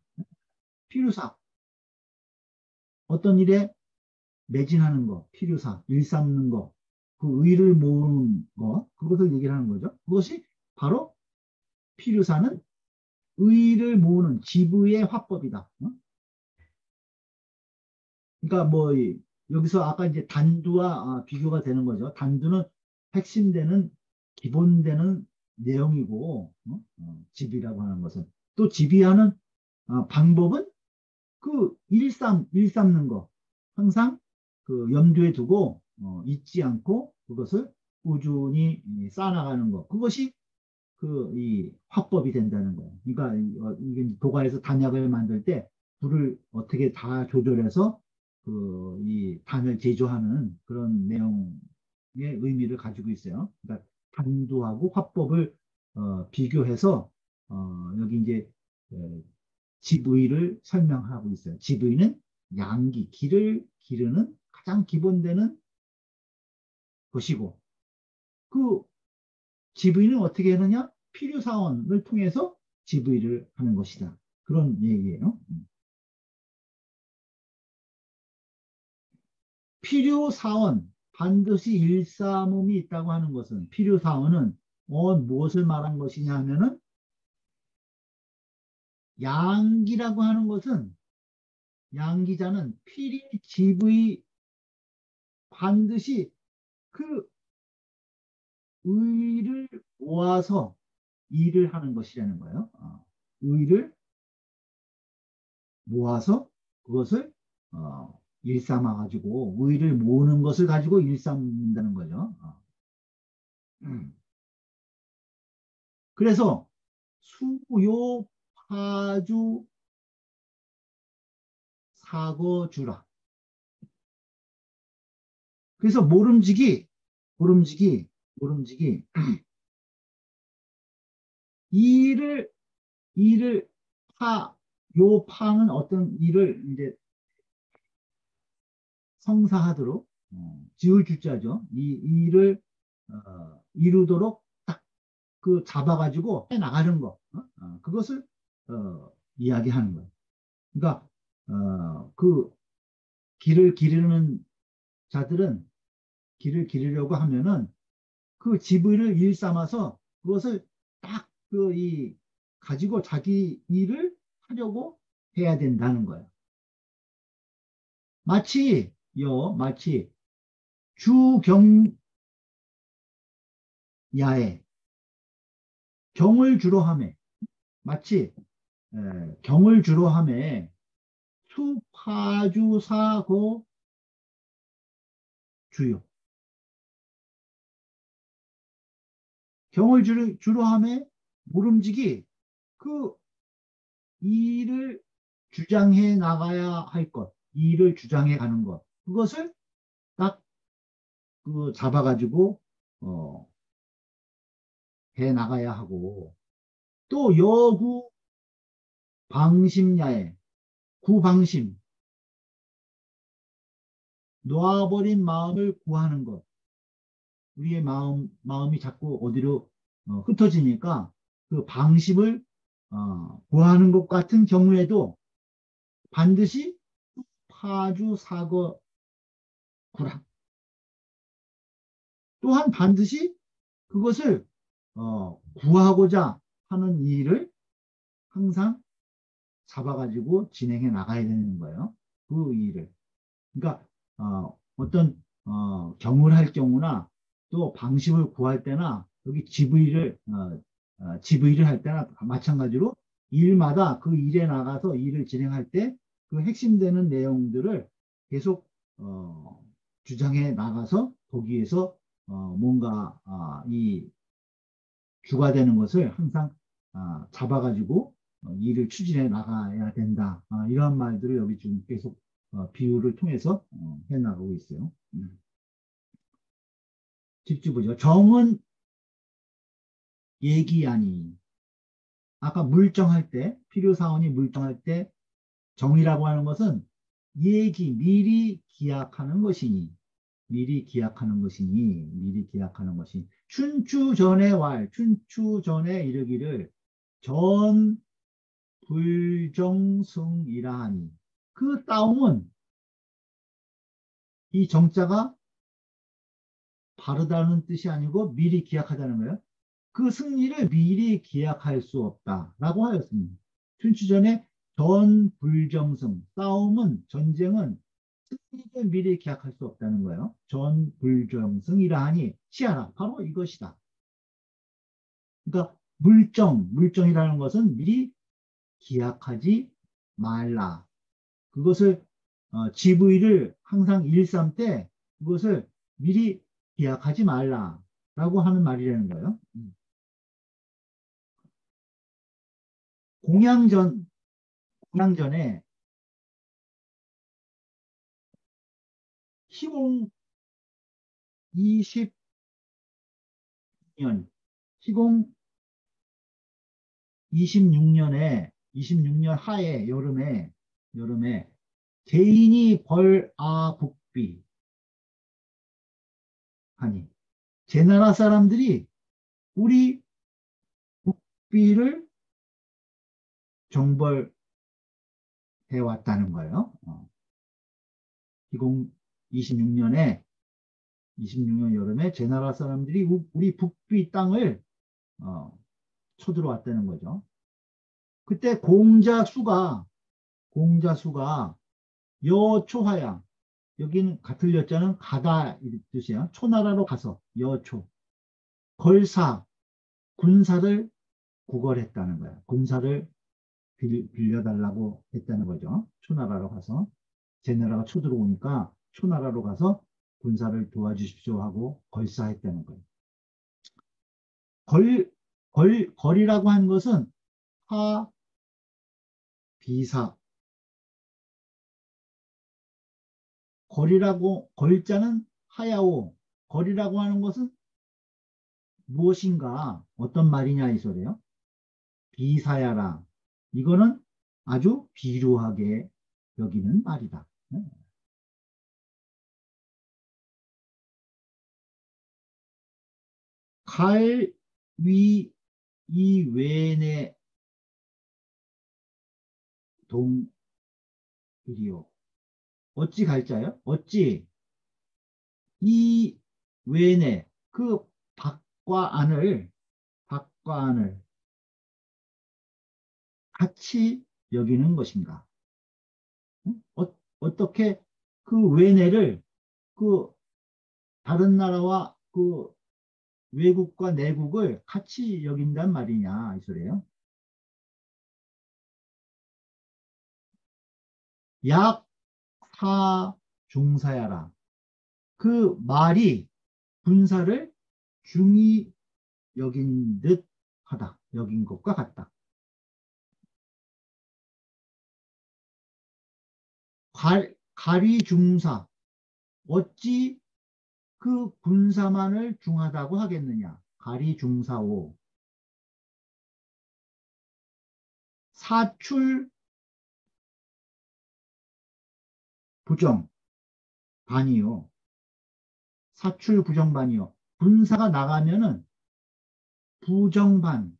[SPEAKER 1] 필요사, 어떤 일에 매진하는 거, 필요사, 일삼는 거, 그 의를 모으는 거, 그것을 얘기를 하는 거죠. 그것이 바로 필요사는 의를 모으는 지부의 화법이다. 그러니까 뭐 여기서 아까 이제 단두와 비교가 되는 거죠. 단두는 핵심되는 기본되는 내용이고 집이라고 하는 것은 또 집이하는 방법은 그 일삼는 거 항상 그 염두에 두고 잊지 않고 그것을 꾸준히 쌓아나가는 거 그것이 그 이 화법이 된다는 거예요. 그러니까 이게 도가에서 단약을 만들 때 불을 어떻게 다 조절해서 그 이 단을 제조하는 그런 내용의 의미를 가지고 있어요. 그러니까 단두하고 화법을 비교해서 여기 이제 어, 집의를 설명하고 있어요. 집의는 양기, 기를 기르는 가장 기본되는 것이고 그 집의는 어떻게 하느냐? 필요사원을 통해서 집의를 하는 것이다. 그런 얘기예요. 필요사원, 반드시 일삼음이 있다고 하는 것은 필요사원은 무엇을 말한 것이냐 하면은 양기라고 하는 것은 양기자는 필히 집의 반드시 그 의를 모아서 일을 하는 것이라는 거예요. 의를 모아서 그것을 일삼아 가지고 의를 모으는 것을 가지고 일삼는다는 거죠. 음. 그래서 수요 파주 사거주라. 그래서 모름지기 모름지기 일을 일을 요 파는 어떤 일을 이제 성사하도록 지을 주자죠. 이 일을 이루도록 딱 그 잡아가지고 해 나가는 거, 그것을 이야기하는 거예요. 그러니까 그 길을 기르는 자들은 길을 기르려고 하면은 그 지위를 일삼아서 그것을 딱 그 이 가지고 자기 일을 하려고 해야 된다는 거예요. 마치 주경 야에 경을 주로 하매 마치 경을 주로 하매 수파주사고 주요 경을 주로 하매 모름지기 그 이를 주장해 나가야 할 것, 이를 주장해 가는 것, 그것을 딱 그 잡아가지고 어, 해 나가야 하고 또 여구 방심야에 구방심 놓아버린 마음을 구하는 것. 우리의 마음이 자꾸 어디로 흩어지니까 그 방심을 구하는 것 같은 경우에도 반드시 파주 사거 구라. 또한 반드시 그것을 구하고자 하는 일을 항상 잡아가지고 진행해 나가야 되는 거예요. 그 일을. 그러니까 어떤 경을 할 경우나 또 방식을 구할 때나 여기 GV를 할 때나 마찬가지로 일마다 그 일에 나가서 일을 진행할 때 그 핵심되는 내용들을 계속 주장해 나가서 거기에서 뭔가 이 주가 되는 것을 항상 잡아가지고 일을 추진해 나가야 된다. 이러한 말들을 여기 지금 계속 비유를 통해서 해나가고 있어요. 집중 보죠. 정은 얘기하니 아까 물정할 때 필요사원이 물정할 때 정이라고 하는 것은 미리 기약하는 것이니 미리 기약하는 것이 춘추 전에 춘추 전에 이르기를 전 불정승이라 하니 그 따옴은 이 정자가 바르다는 뜻이 아니고 미리 기약하자는 거예요. 그 승리를 미리 기약할 수 없다라고 하였습니다. 춘추전에 전불정승, 전쟁은 승리를 미리 기약할 수 없다는 거예요. 전불정승이라 하니 치아라, 바로 이것이다. 그러니까 물정이라는 것은 미리 기약하지 말라. 그것을 GV를 항상 1.3 때 그것을 미리 기약하지 말라라고 하는 말이라는 거예요. 공양전, 공양전에 시공 20년, 시공 26년에 26년 하에 여름에 개인이 벌아북비 하니 제 나라 사람들이 우리 북비를 정벌해 왔다는 거예요. 시공 26년 여름에 제 나라 사람들이 우리 북비 땅을 쳐들어왔다는 거죠. 그때 공자수가 여초하양 여기는 같은 여자는 가다 이 뜻이에요. 초나라로 가서 여초 걸사 군사를 구걸했다는 거예요. 군사를 빌려달라고 했다는 거죠. 초나라로 가서 제 나라가 쳐들어오니까 초나라로 가서 군사를 도와주십시오 하고 걸사했다는 거예요. 걸이라고 하는 것은 하, 비사, 걸자는 하야오, 걸이라고 하는 것은 무엇인가, 어떤 말이냐 이 소리예요. 비사야라. 이거는 아주 비루하게 여기는 말이다. 갈위 이외내 동일이요. 어찌 갈자요? 어찌 이 외내 그 밖과 안을 같이 여기는 것인가? 어떻게 그 외내를 그 다른 나라와 그 외국과 내국을 같이 여긴단 말이냐 이 소리예요. 약사 중사야라. 그 말이 군사를 중히 여긴 듯 하다. 여긴 것과 같다. 가리중사. 어찌 그 군사만을 중하다고 하겠느냐. 가리중사오. 사출 부정 반이요. 사출 부정반이요. 군사가 나가면은 부정반.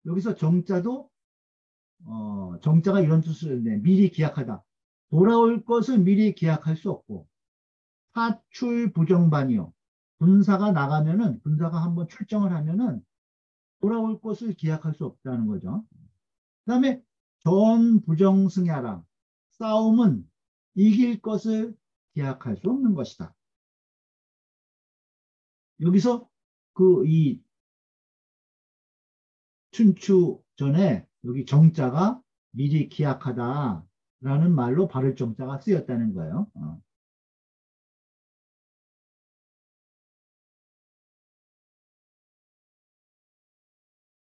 [SPEAKER 1] 여기서 정자도 정자가 이런 뜻을 내. 미리 기약하다. 돌아올 것을 미리 기약할 수 없고 사출 부정반이요. 군사가 나가면은 군사가 한번 출정을 하면은 돌아올 것을 기약할 수 없다는 거죠. 그다음에 전부정승야라. 싸움은 이길 것을 기약할 수 없는 것이다. 여기서 그 이 춘추 전에 여기 정자가 미리 기약하다라는 말로 바를 정자가 쓰였다는 거예요.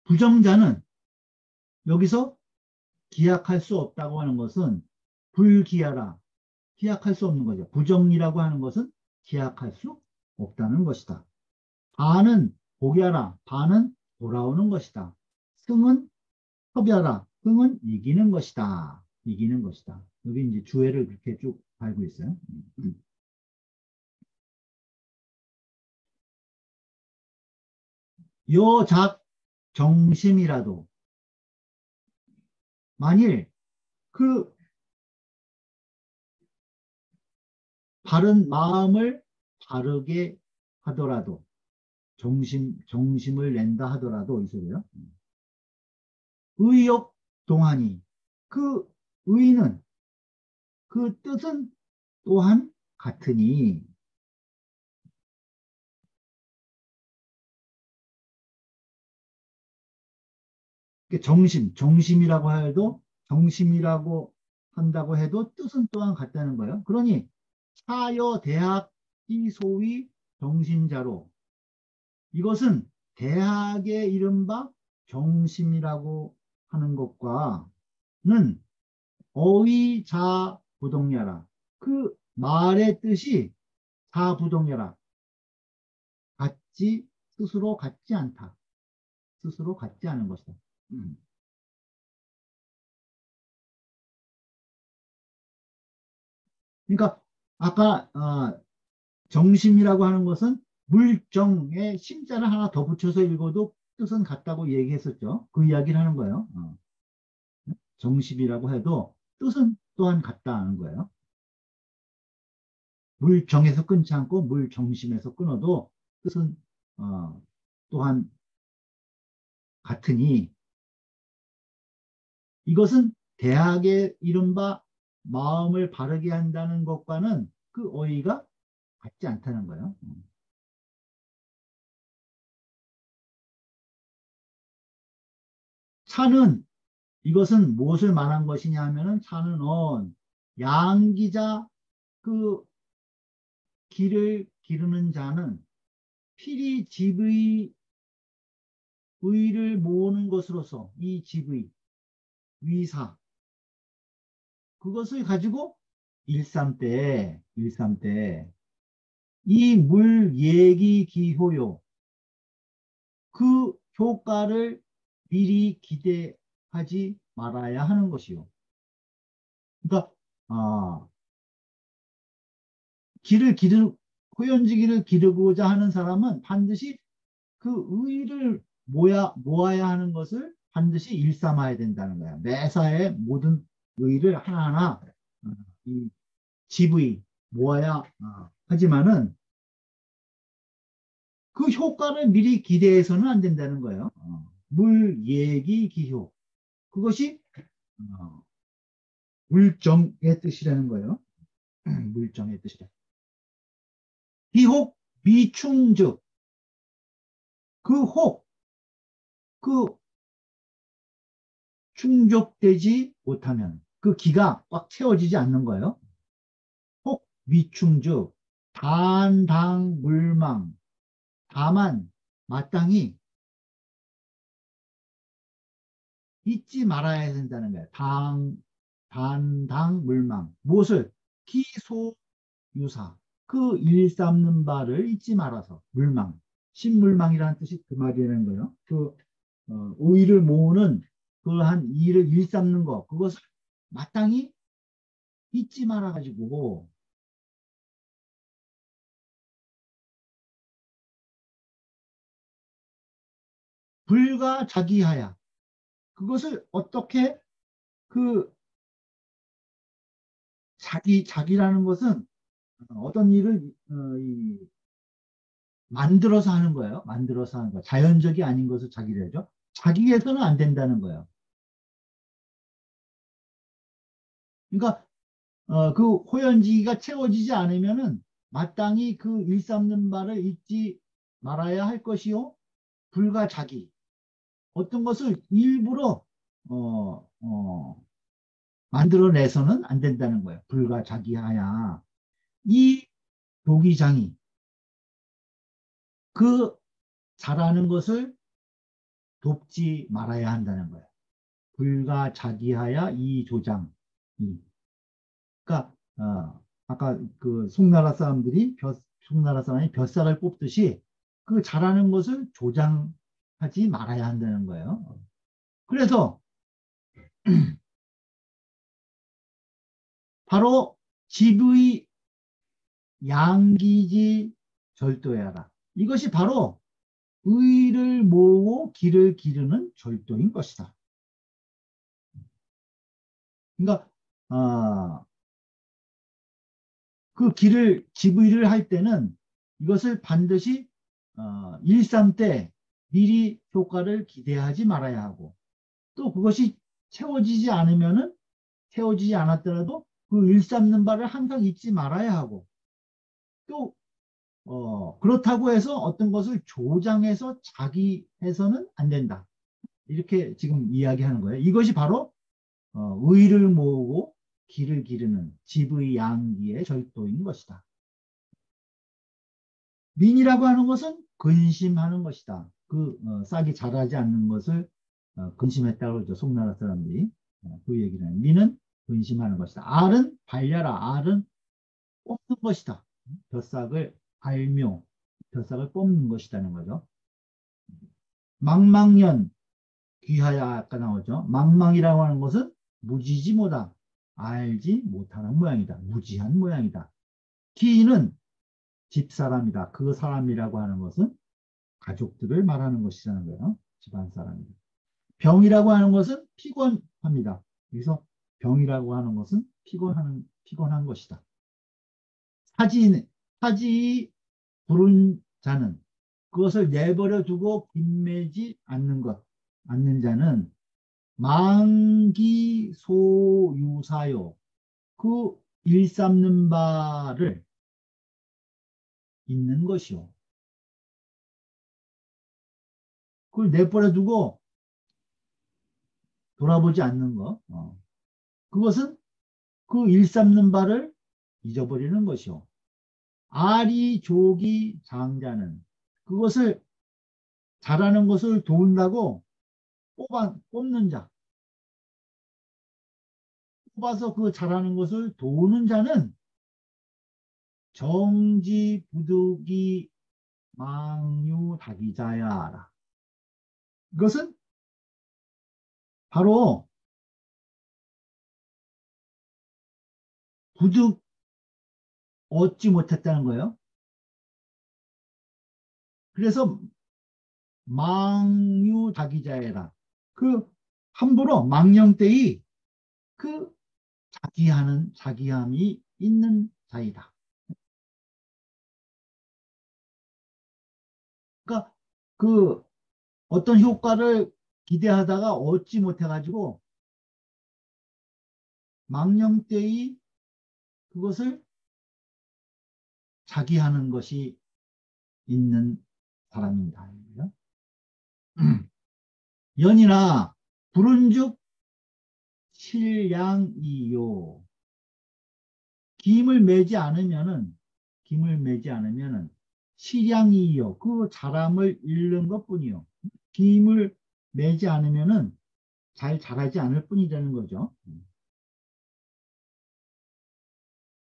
[SPEAKER 1] 부정자는 여기서 기약할 수 없다고 하는 것은 불기하라. 기약할 수 없는 거죠. 부정이라고 하는 것은 기약할 수 없다는 것이다. 반은 복이하라. 반은 돌아오는 것이다. 승은 협이하라. 승은 이기는 것이다. 이기는 것이다. 여기 이제 주해를 그렇게 쭉 달고 있어요. 여작 정심이라도 만일 그 바른 마음을 바르게 하더라도 정심을 낸다 하더라도 이 소리요. 의욕 동하니 그 의는 그 뜻은 또한 같으니 정심이라고 해도 정심이라고 한다고 해도 뜻은 또한 같다는 거예요. 그러니 사여 대학 이 소위 정신자로 이것은 대학의 이른바 정심이라고 하는 것과는 어휘자부동야라. 그 말의 뜻이 자부동야라. 같지 스스로 같지 않다. 스스로 같지 않은 것이다. 음. 그러니까 아까 정심이라고 하는 것은 물정에 심자를 하나 더 붙여서 읽어도 뜻은 같다고 얘기했었죠. 그 이야기를 하는 거예요. 정심이라고 해도 뜻은 또한 같다는 거예요. 물정에서 끊지 않고 물정심에서 끊어도 뜻은 또한 같으니 이것은 대학의 이른바 마음을 바르게 한다는 것과는 그 어휘가 같지 않다는 거예요. 차는 이것은 무엇을 말한 것이냐 하면은 차는 양기자 그 길을 기르는 자는 필히 집의 의를 모으는 것으로서 이 집의 위사 그것을 가지고 일삼때 이 물 예기 기효요 그 효과를 미리 기대하지 말아야 하는 것이요. 그러니까 길을 기르 호연지기를 기르고자 하는 사람은 반드시 그 의를 모아야 하는 것을 반드시 일삼아야 된다는 거야. 매사에 모든 의를 하나하나 이 집의 모아야 하지만은 그 효과를 미리 기대해서는 안 된다는 거예요. 물예기 기효 그것이 어, 물정의 뜻이라는 거예요. 물정의 뜻이다. 비혹 미충즉 그 충족되지 못하면 그 기가 꽉 채워지지 않는 거예요. 혹 위충즉 단당 물망 다만 마땅히 잊지 말아야 된다는 거예요. 단당 물망 무엇을 기소유사 그 일삼는 바를 잊지 말아서 물망 신물망이라는 뜻이 그 말이라는 거예요. 의의를 모으는 그한 일을 일삼는 거 그것을 마땅히 잊지 말아 가지고 불가자기하야 그것을 어떻게 그 자기라는 것은 어떤 일을 만들어서 하는 거예요. 만들어서 하는 거. 자연적이 아닌 것을 자기래죠. 자기에서는 안 된다는 거예요. 그러니까 그 호연지기가 채워지지 않으면은 마땅히 그 일삼는 바를 잊지 말아야 할 것이요. 불가자기. 어떤 것을 일부러 어, 어, 만들어내서는 안 된다는 거예요. 불가자기하야. 이 도기장이 그 잘하는 것을 돕지 말아야 한다는 거예요. 불가자기하야 이 조장. 그러니까 아까 그 송나라 사람들이 송나라 사람이 벼슬을 뽑듯이 그 잘하는 것을 조장하지 말아야 한다는 거예요. 그래서 바로 집의 양기지 절도야라. 이것이 바로 의를 모으고 길을 기르는 절도인 것이다. 그러니까 그 길을 집의를 할 때는 이것을 반드시 일삼 때 미리 효과를 기대하지 말아야 하고 또 그것이 채워지지 않으면은 채워지지 않았더라도 그 일삼는 바를 항상 잊지 말아야 하고 또 그렇다고 해서 어떤 것을 조장해서 자기 해서는 안 된다. 이렇게 지금 이야기하는 거예요. 이것이 바로 의를 모으고 길을 기르는 집의 양기의 절도인 것이다. 민이라고 하는 것은 근심하는 것이다. 싹이 자라지 않는 것을 근심했다고 그러죠. 송나라 사람들이. 그 얘기는. 민은 근심하는 것이다. 알은 발려라. 알은 뽑는 것이다. 벼싹을 알묘, 벼싹을 뽑는 것이라는 거죠. 망망년, 귀하야 아까 나오죠. 망망이라고 하는 것은 무지지 못하, 알지 못하는 모양이다. 무지한 모양이다. 기는 집사람이다. 그 사람이라고 하는 것은 가족들을 말하는 것이라는 거예요. 집안 사람이다. 병이라고 하는 것은 피곤합니다. 여기서 병이라고 하는 것은 피곤한 것이다. 사지 부른 자는 그것을 내버려 두고 빚매지 않는 자는 망기소유사요. 그 일삼는 바를 있는 것이요. 그걸 내버려 두고 돌아보지 않는 것. 그것은 그 일삼는 바를 잊어버리는 것이요. 아리 조기 장자는 그것을 잘하는 것을 도운다고 뽑는 자. 뽑아서 그 잘하는 것을 도우는 자는 정지 부득이 망유닭이자야라. 이것은 바로 부득 얻지 못했다는 거예요. 그래서 망유닭이자야라. 그 함부로 망령되이 그 자기함이 있는 자이다. 그러니까 그 어떤 효과를 기대하다가 얻지 못해가지고 망령되이 그것을 자기하는 것이 있는 사람입니다. 연이나 부른즉 실양이요. 김을 매지 않으면은 실양이요. 그 자람을 잃는 것뿐이요. 김을 매지 않으면은 잘 자라지 않을 뿐이라는 거죠.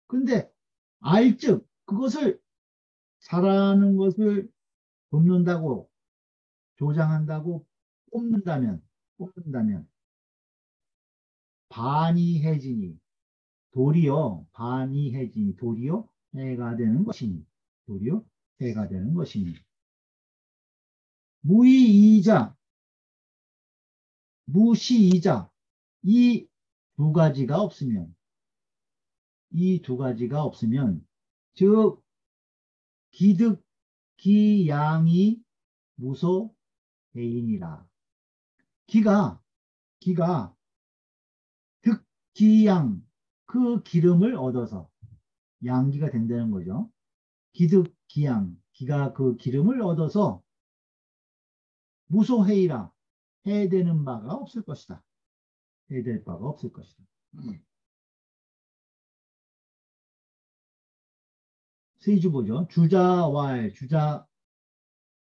[SPEAKER 1] 근데 알즉 그것을 잘하는 것을 돕는다고 조장한다고 뽑는다면 반이해지니 도리어 해가 되는 것이니 도리어 해가 되는 것이니 무의이자 무시이자 이 두 가지가 없으면 즉 기득 기양이 무소해이니라. 기가 득기양 그 기름을 얻어서 양기가 된다는 거죠. 기득기양 기가 그 기름을 얻어서 무소해이라 해되는 바가 없을 것이다. 해될 바가 없을 것이다. 세주 보죠. 주자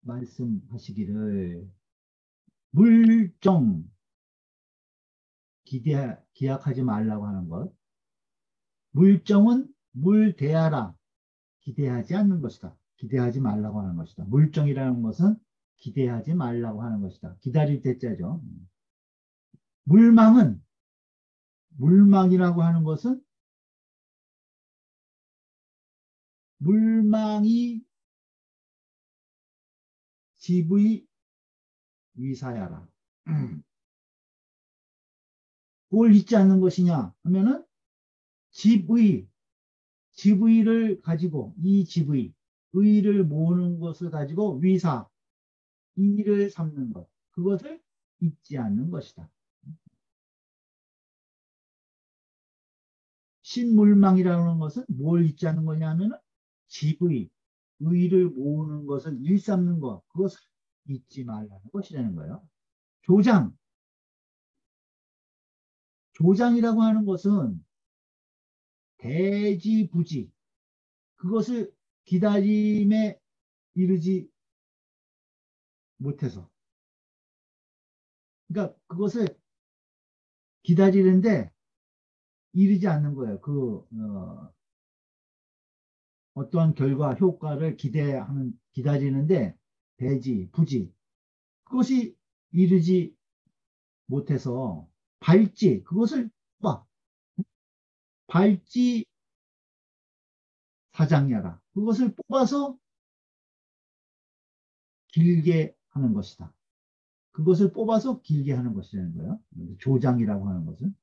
[SPEAKER 1] 말씀하시기를 물정 기약하지 말라고 하는 것. 물정은 물대하라 기대하지 않는 것이다. 기대하지 말라고 하는 것이다. 물정이라는 것은 기대하지 말라고 하는 것이다. 기다릴 때자죠. 물망이라고 하는 것은 물망이 집의 위사야라. 뭘 잊지 않는 것이냐 하면은 집의를 가지고 이 의를 모으는 것을 가지고 이를 삼는 것 그것을 잊지 않는 것이다. 신물망이라는 것은 뭘 잊지 않는 거냐 하면은 의를 모으는 것을 일삼는 것 그것을 잊지 말라는 것이라는 거예요. 조장이라고 하는 것은 대지부지 그것을 기다림에 이르지 못해서 그러니까 그것을 기다리는데 이르지 않는 거예요. 어떠한 결과 효과를 기다리는데 부지 그것이 이르지 못해서 그것을 봐 발지 사장야라 그것을 뽑아서 길게 하는 것이다. 그것을 뽑아서 길게 하는 것이라는 거예요. 조장이라고 하는 것은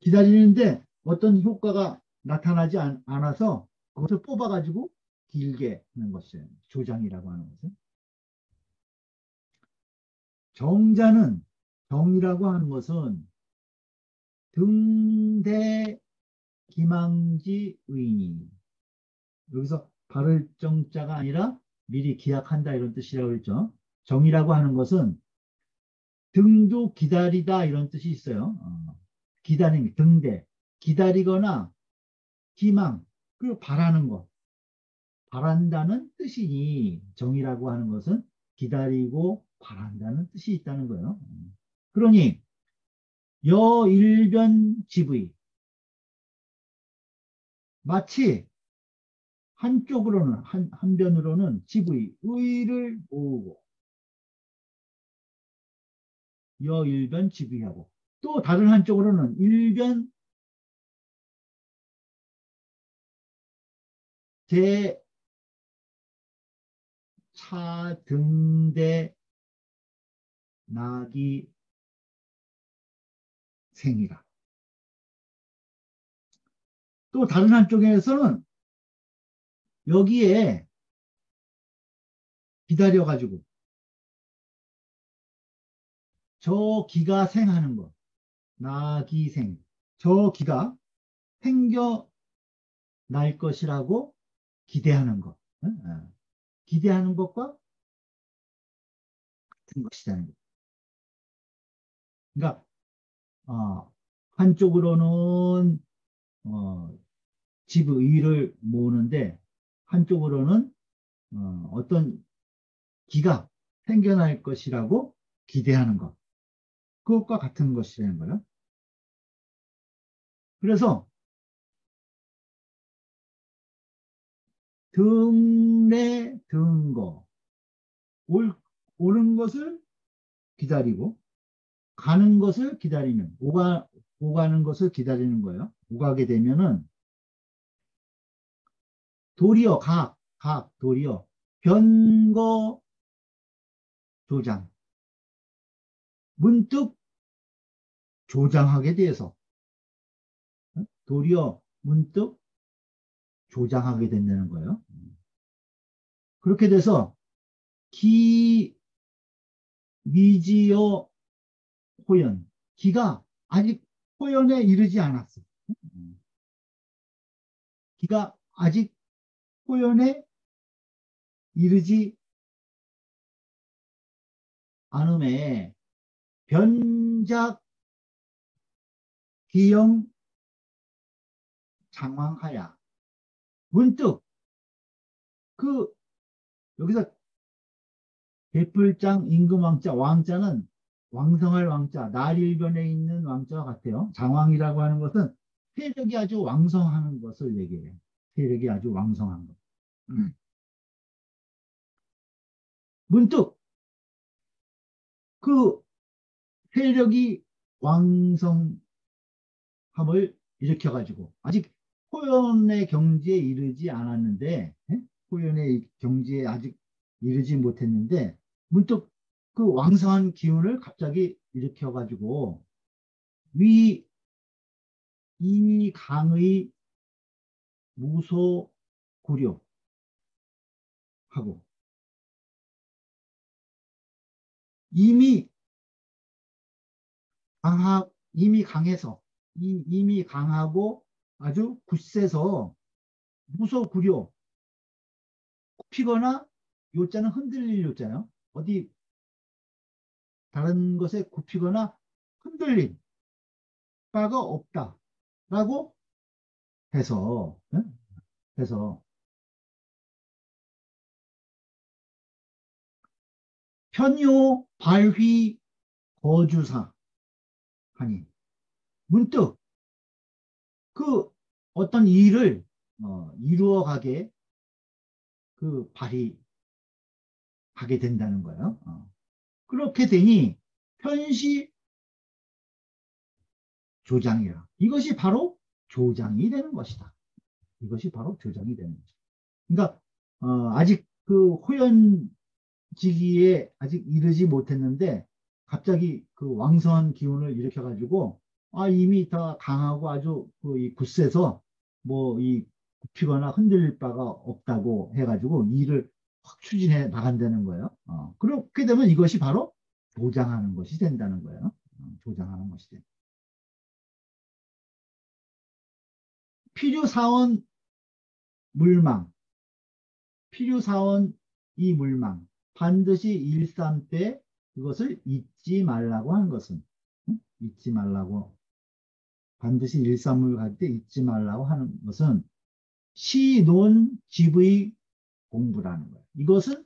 [SPEAKER 1] 기다리는데 어떤 효과가 나타나지 않아서 그것을 뽑아가지고 길게 하는 것이에요. 조장이라고 하는 것은 정이라고 하는 것은 등대 기망지 의니 여기서 바를 정자가 아니라 미리 기약한다 이런 뜻이라고 했죠. 정이라고 하는 것은 등도 기다리다 이런 뜻이 있어요. 기다림, 등대, 기다리거나 기망, 그리고 바라는 것, 바란다는 뜻이니 정이라고 하는 것은 기다리고 바란다는 뜻이 있다는 거예요. 그러니 여일변집의 마치 한편으로는 의를 모으고 여일변 집의하고 또 다른 한쪽으로는 일변 대차등대 나기 생이라. 또 다른 한쪽에서는 여기에 기다려가지고 저 기가 생하는 것, 나기생, 저 기가 생겨날 것이라고 기대하는 것, 기대하는 것과 것이라는 거예요. 그러니까 한쪽으로는 집 의를 모으는데 한쪽으로는 어떤 기가 생겨날 것이라고 기대하는 것. 그것과 같은 것이라는 거예요. 그래서 등내 등거 오는 것을 기다리고 가는 것을 기다리는 오가는 것을 기다리는 거예요. 오가게 되면은 도리어 도리어 변거 조장 문득 조장하게 돼서 도리어 문득 조장하게 된다는 거예요. 그렇게 돼서 기 미지어 호연 기가 아직 호연에 이르지 않았어. 기가 아직 호연에 이르지 않음에 변작 기영 장황하야 문득 그 여기서 대풀장 임금왕자 왕자는 왕성할 왕자 날일변에 있는 왕자와 같아요. 장왕이라고 하는 것은 세력이 아주 왕성하는 것을 얘기해요. 세력이 아주 왕성한 것. 문득 그 세력이 왕성함을 일으켜가지고 아직 호연의 경지에 이르지 않았는데 호연의 경지에 아직 이르지 못했는데 문득 그 왕성한 기운을 갑자기 일으켜가지고 위 이 강의 무소구려하고 이미 이미 강해서 이미 강하고 아주 굳세서 무소구려 굽히거나 요자는 흔들릴 요자요. 어디 다른 것에 굽히거나 흔들린 바가 없다라고 해서 해서 편요 발휘 거주사 하니 문득 그 어떤 일을 이루어가게 그 발휘하게 된다는 거예요. 그렇게 되니 편시 조장이라. 이것이 바로 조장이 되는 것이다. 이것이 바로 조장이 되는 거죠. 그러니까 아직 그 호연지기에 아직 이르지 못했는데 갑자기 그 왕성한 기운을 일으켜가지고 이미 다 강하고 아주 그 굳세서 뭐 이 굽히거나 흔들릴 바가 없다고 해가지고 일을 확 추진해 나간다는 거예요. 그렇게 되면 이것이 바로 조장하는 것이 된다는 거예요. 조장하는 것이 된다. 필요사원 물망, 필요사원 이 물망, 반드시 일삼 때 그것을 잊지 말라고 하는 것은, 잊지 말라고, 반드시 일삼을 갈 때 잊지 말라고 하는 것은 시논 집의 공부라는 거예요. 이것은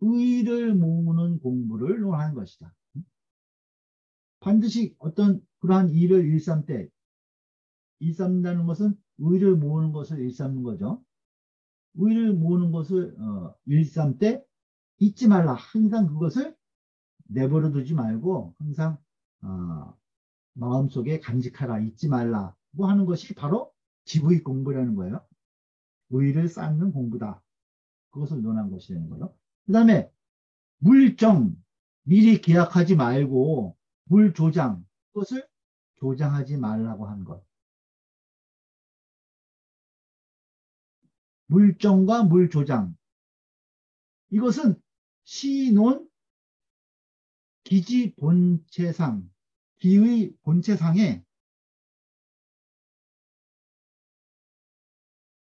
[SPEAKER 1] 의를 모으는 공부를 논하는 것이다. 반드시 어떤 그러한 일을 일삼 때, 일삼다는 것은 의를 모으는 것을 일삼는 거죠. 의를 모으는 것을 일삼 때 잊지 말라. 항상 그것을 내버려 두지 말고 항상 어, 마음속에 간직하라. 잊지 말라고 하는 것이 바로 지부의 공부라는 거예요. 의를 쌓는 공부다. 그것을 논한 것이 되는 거예요. 그 다음에 물정, 미리 계약하지 말고 물조장, 그것을 조장하지 말라고 하는 것. 물정과 물조장. 이것은 시논 기지 본체상, 기의 본체상에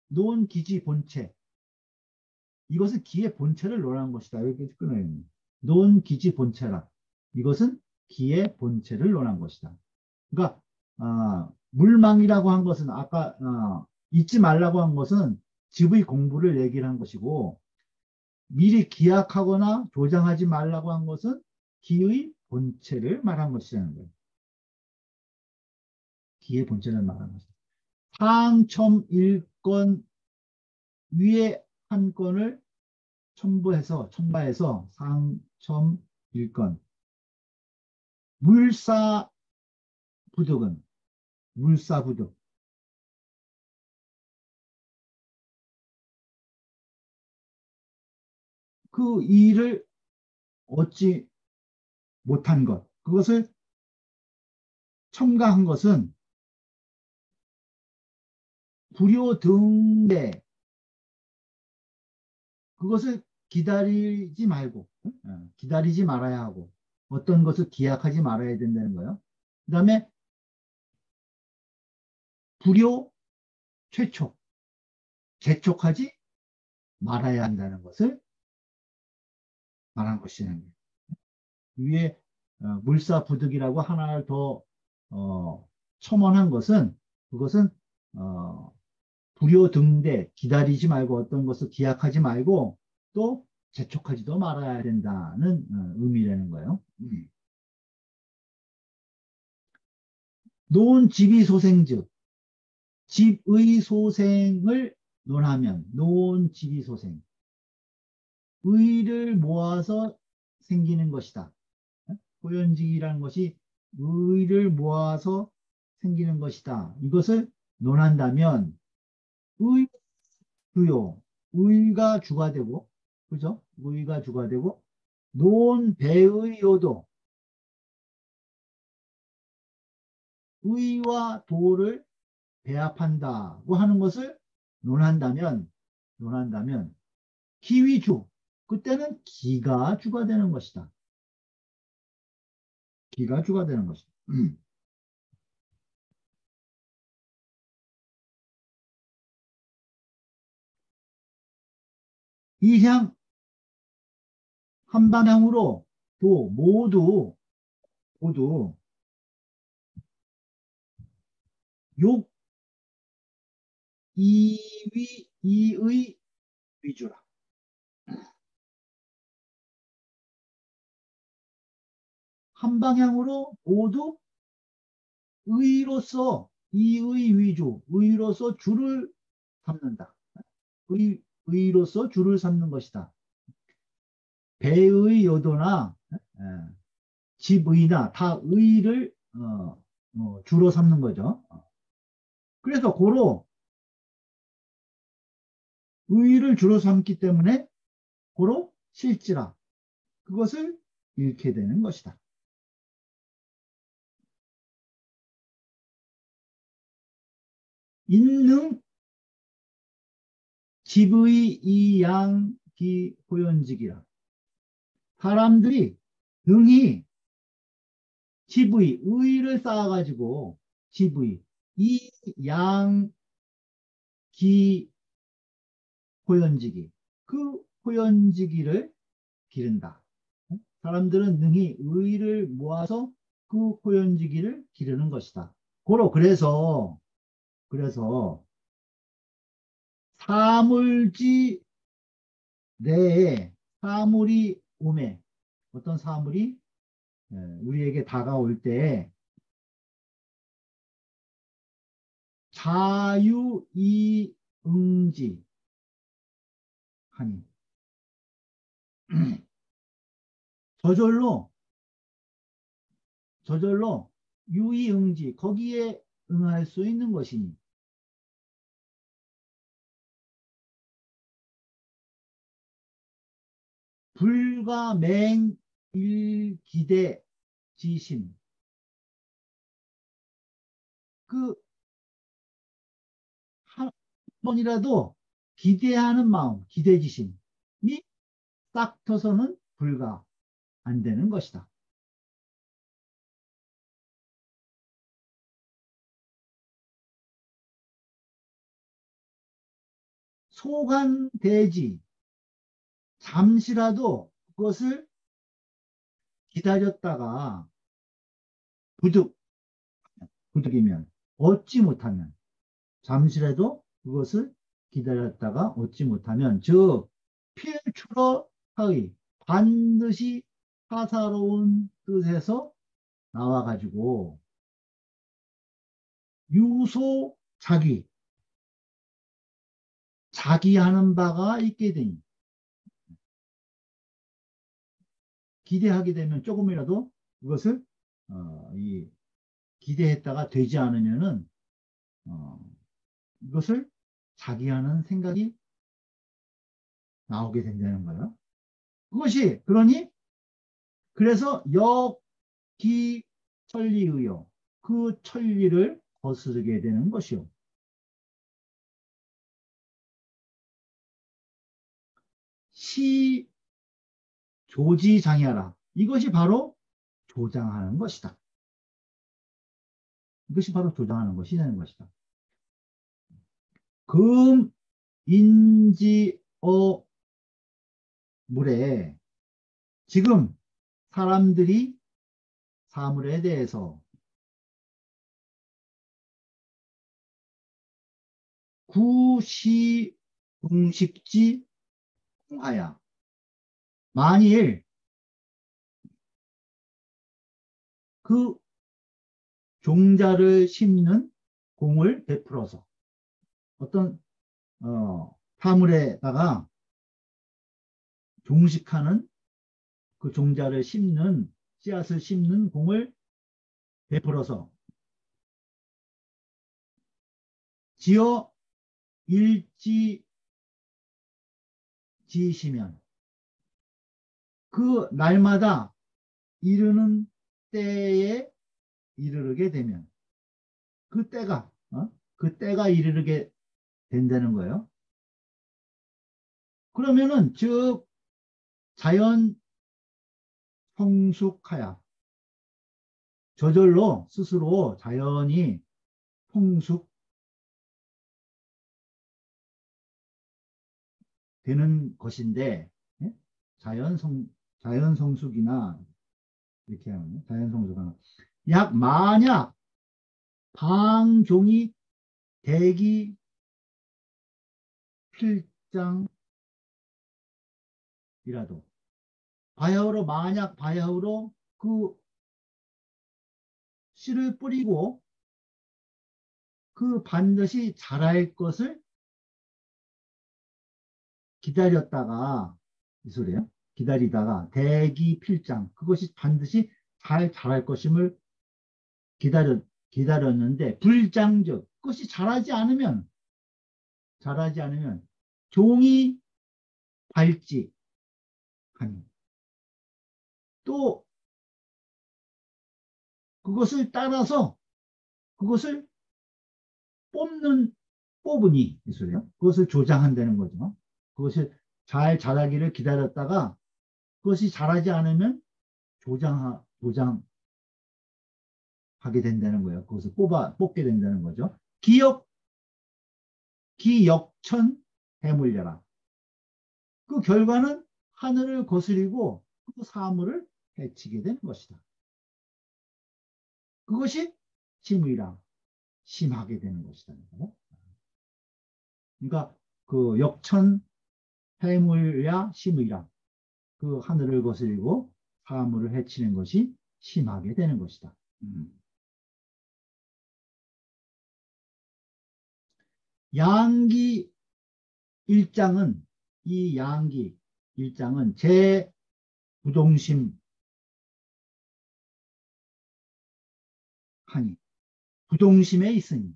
[SPEAKER 1] 논 기지 본체. 이것은 기의 본체를 논하는 것이다. 여기까지 끊어요. 논기지 본체라. 이것은 기의 본체를 논한 것이다. 그러니까 물망이라고 한 것은 아까 잊지 말라고 한 것은 집의 공부를 얘기를 한 것이고 미리 기약하거나 조장하지 말라고 한 것은 기의 본체를 말한 것이라는 거예요. 기의 본체를 말한 것이다. 상첨 1건 위에 한 건을 첨부해서 상첨 1건 물사부득은 물사부득 그 일을 얻지 못한 것 그것을 첨가한 것은 불효 등대 그것을 기다리지 말고 기다리지 말아야 하고 어떤 것을 기약하지 말아야 된다는 거예요. 그 다음에 불효 최촉 재촉하지 말아야 한다는 것을 말한 것이라는 거예요. 위에 물사부득이라고 하나를 더 첨언한 것은 그것은 어, 불효등대 기다리지 말고 어떤 것을 기약하지 말고 또 재촉하지도 말아야 된다는 의미라는 거예요. 논지비소생즉 집의 소생을 논하면 논지비소생 의를 모아서 생기는 것이다. 호연직이라는 것이 의를 모아서 생기는 것이다. 이것을 논한다면 의, 주요, 의가 주가 되고, 그죠? 의가 주가 되고, 논배의 요도, 의와 도를 배합한다고 하는 것을 논한다면, 기위주, 그때는 기가 주가 되는 것이다. 기가 주가 되는 것이다. 이향 한 방향으로 도 모두 욕 이의 위주라. 한 방향으로 모두 의로서 이의 위주, 의로서 줄을 삼는다. 의로서 줄을 삼는 것이다. 배의 요도나 집의나 다 의를 주로 삼는 거죠. 그래서 고로 의를 주로 삼기 때문에 고로 실지라 그것을 잃게 되는 것이다. 인능 집의 이양기 호연직이라. 사람들이 능히 집의 의를 쌓아가지고 집의 이양기 호연지기 그 호연지기를 기른다. 사람들은 능히 의를 모아서 그 호연지기를 기르는 것이다. 고로 그래서 사물지 내에 사물이 오매 어떤 사물이 우리에게 다가올 때 자유이응지 하니 저절로 유이응지 거기에 응할 수 있는 것이니 불가맹일기대 지심 그 한 번이라도 기대하는 마음 기대지심이 싹 터서는 불가 안 되는 것이다. 소관대지 잠시라도 그것을 기다렸다가 부득이면 얻지 못하면 잠시라도 그것을 기다렸다가 얻지 못하면 즉 필출어하의 반드시 사사로운 뜻에서 나와가지고 유소 자기 하는 바가 있게 되니 기대하게 되면 조금이라도 그것을 기대했다가 되지 않으면은 이것을 자기 하는 생각이 나오게 된다는 거예요. 그것이 그러니 그래서 역기천리의요. 그 천리를 거스르게 되는 것이요. 시 조지장애하라. 이것이 바로 조장하는 것이다. 이것이 바로 조장하는 것이 되는 것이다. 금, 인지, 물에 지금 사람들이 사물에 대해서 구시 공식지 공하야. 만일 그 종자를 심는 공을 베풀어서 어떤 사물에다가 종식하는 그 종자를 심는 씨앗을 심는 공을 베풀어서 지어 일지 지시면 그 날마다 이르는 때에 이르게 되면 그 때가 이르게 된다는 거예요. 그러면은 즉 자연 성숙하야 저절로 스스로 자연이 성숙되는 것인데 예? 자연 성숙이나 이렇게 하면 자연 성숙하나 약 만약 방종이 대기 필장이라도 바야흐로 만약 바야흐로 그 씨를 뿌리고 그 반드시 자랄 것을 기다렸다가 이 소리예요. 기다리다가 대기 필장 그것이 반드시 잘 자랄 것임을 기다렸는데 불장즉 그것이 자라지 않으면 종이 발찌 하니 또 그것을 따라서 그것을 뽑으니 이 소리요. 그것을 조장한다는 거죠. 그것이 잘 자라기를 기다렸다가 그것이 자라지 않으면 조장하게 된다는 거예요. 그것을 뽑게 된다는 거죠. 기역천 해물려라. 그 결과는 하늘을 거스리고 그 사물을 해치게 되는 것이다. 그것이 심의라. 심하게 되는 것이다. 그러니까 그 역천 해물야 심의라. 그 하늘을 거스리고 사물을 해치는 것이 심하게 되는 것이다. 양기 일장은 이 양기 일장은 제 부동심 하니 부동심에 있으니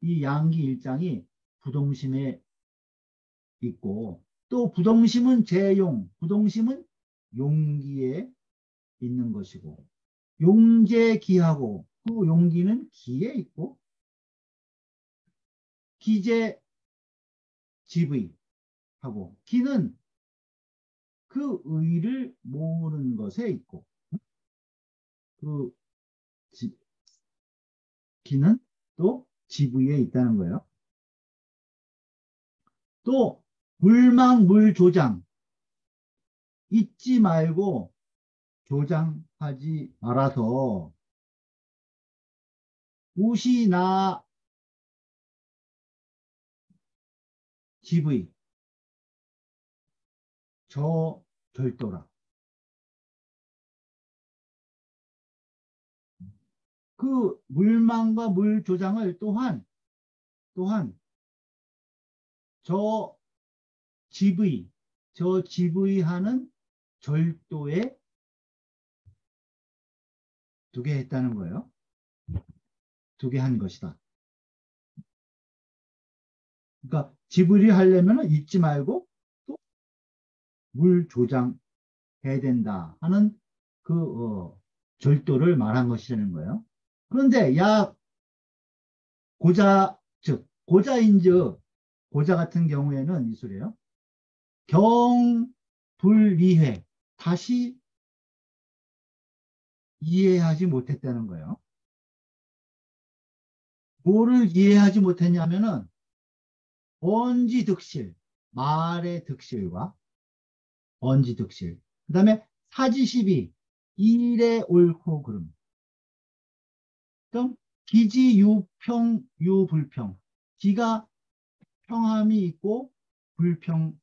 [SPEAKER 1] 이 양기 일장이 부동심에 있고 또 부동심은 부동심은 용기에 있는 것이고 용제기하고 그 용기는 기에 있고 기제 지의하고 기는 그 의를 모으는 것에 있고 그 기는 또 지부에 있다는 거예요. 또 물망물조장 잊지 말고 조장하지 말아서 우시 나 집의 저 절도라. 그 물망과 물 조장을 또한 저 집의 저 집의하는 절도에 두게 했다는 거예요. 두게 한 것이다. 그러니까 지불이 하려면 잊지 말고 또 물 조장해야 된다 하는 그 절도를 말한 것이라는 거예요. 그런데 야 고자 즉 고자인즉 고자 같은 경우에는 이 소리예요. 경불이회 다시 이해하지 못했다는 거예요. 뭐를 이해하지 못했냐면은 언지득실 말의 득실과 언지득실 그 다음에 사지시비 일에 옳고 그름 또 기지유평 유불평 기가 평함이 있고 불평이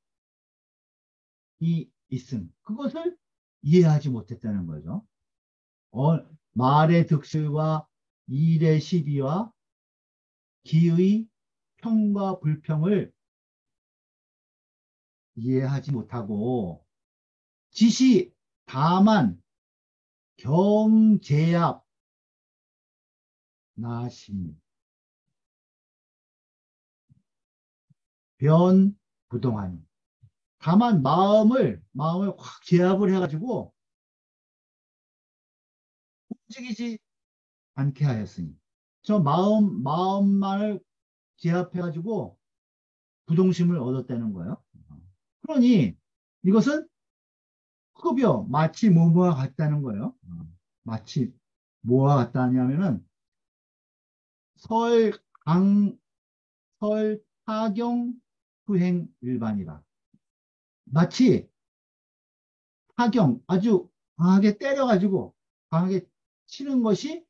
[SPEAKER 1] 있음 그것을 이해하지 못했다는 거죠. 말의 득실과 일의 시비와 기의 평과 불평을 이해하지 못하고 지시 다만 경제압 나심 변부동하니 다만 마음을 확 제압을 해가지고 움직이지 않게 하였으니 저 마음만을 제압해가지고 부동심을 얻었다는 거예요. 그러니 이것은 흡여 마치 뭐뭐와 같다는 거예요. 마치 뭐와 같다냐면은 설강 설타경 후행 일반이라 마치 타경 아주 강하게 때려가지고 강하게 치는 것이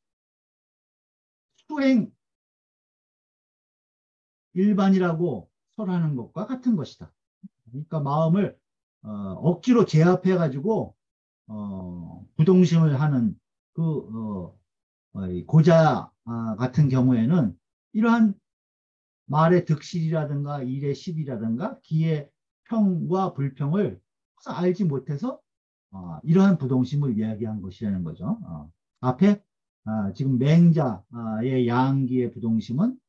[SPEAKER 1] 수행 일반이라고 설하는 것과 같은 것이다. 그러니까 마음을 억지로 제압해가지고 부동심을 하는 그 고자 같은 경우에는 이러한 말의 득실이라든가 일의 십이라든가 기의 평과 불평을 항상 알지 못해서 이러한 부동심을 이야기한 것이라는 거죠. 앞에 지금 맹자의 양기의 부동심은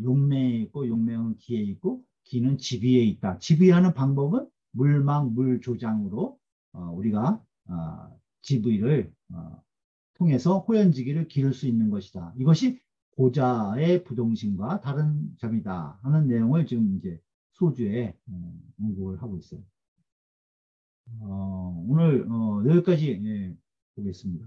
[SPEAKER 1] 용맹에 있고 용맹은 기에 있고 기는 지비에 있다. 지비하는 방법은 물망, 물조장으로 우리가 지비를 통해서 호연지기를 기를 수 있는 것이다. 이것이 고자의 부동심과 다른 점이다 하는 내용을 지금 이제 소주에 언급을 하고 있어요. 오늘 여기까지 보겠습니다.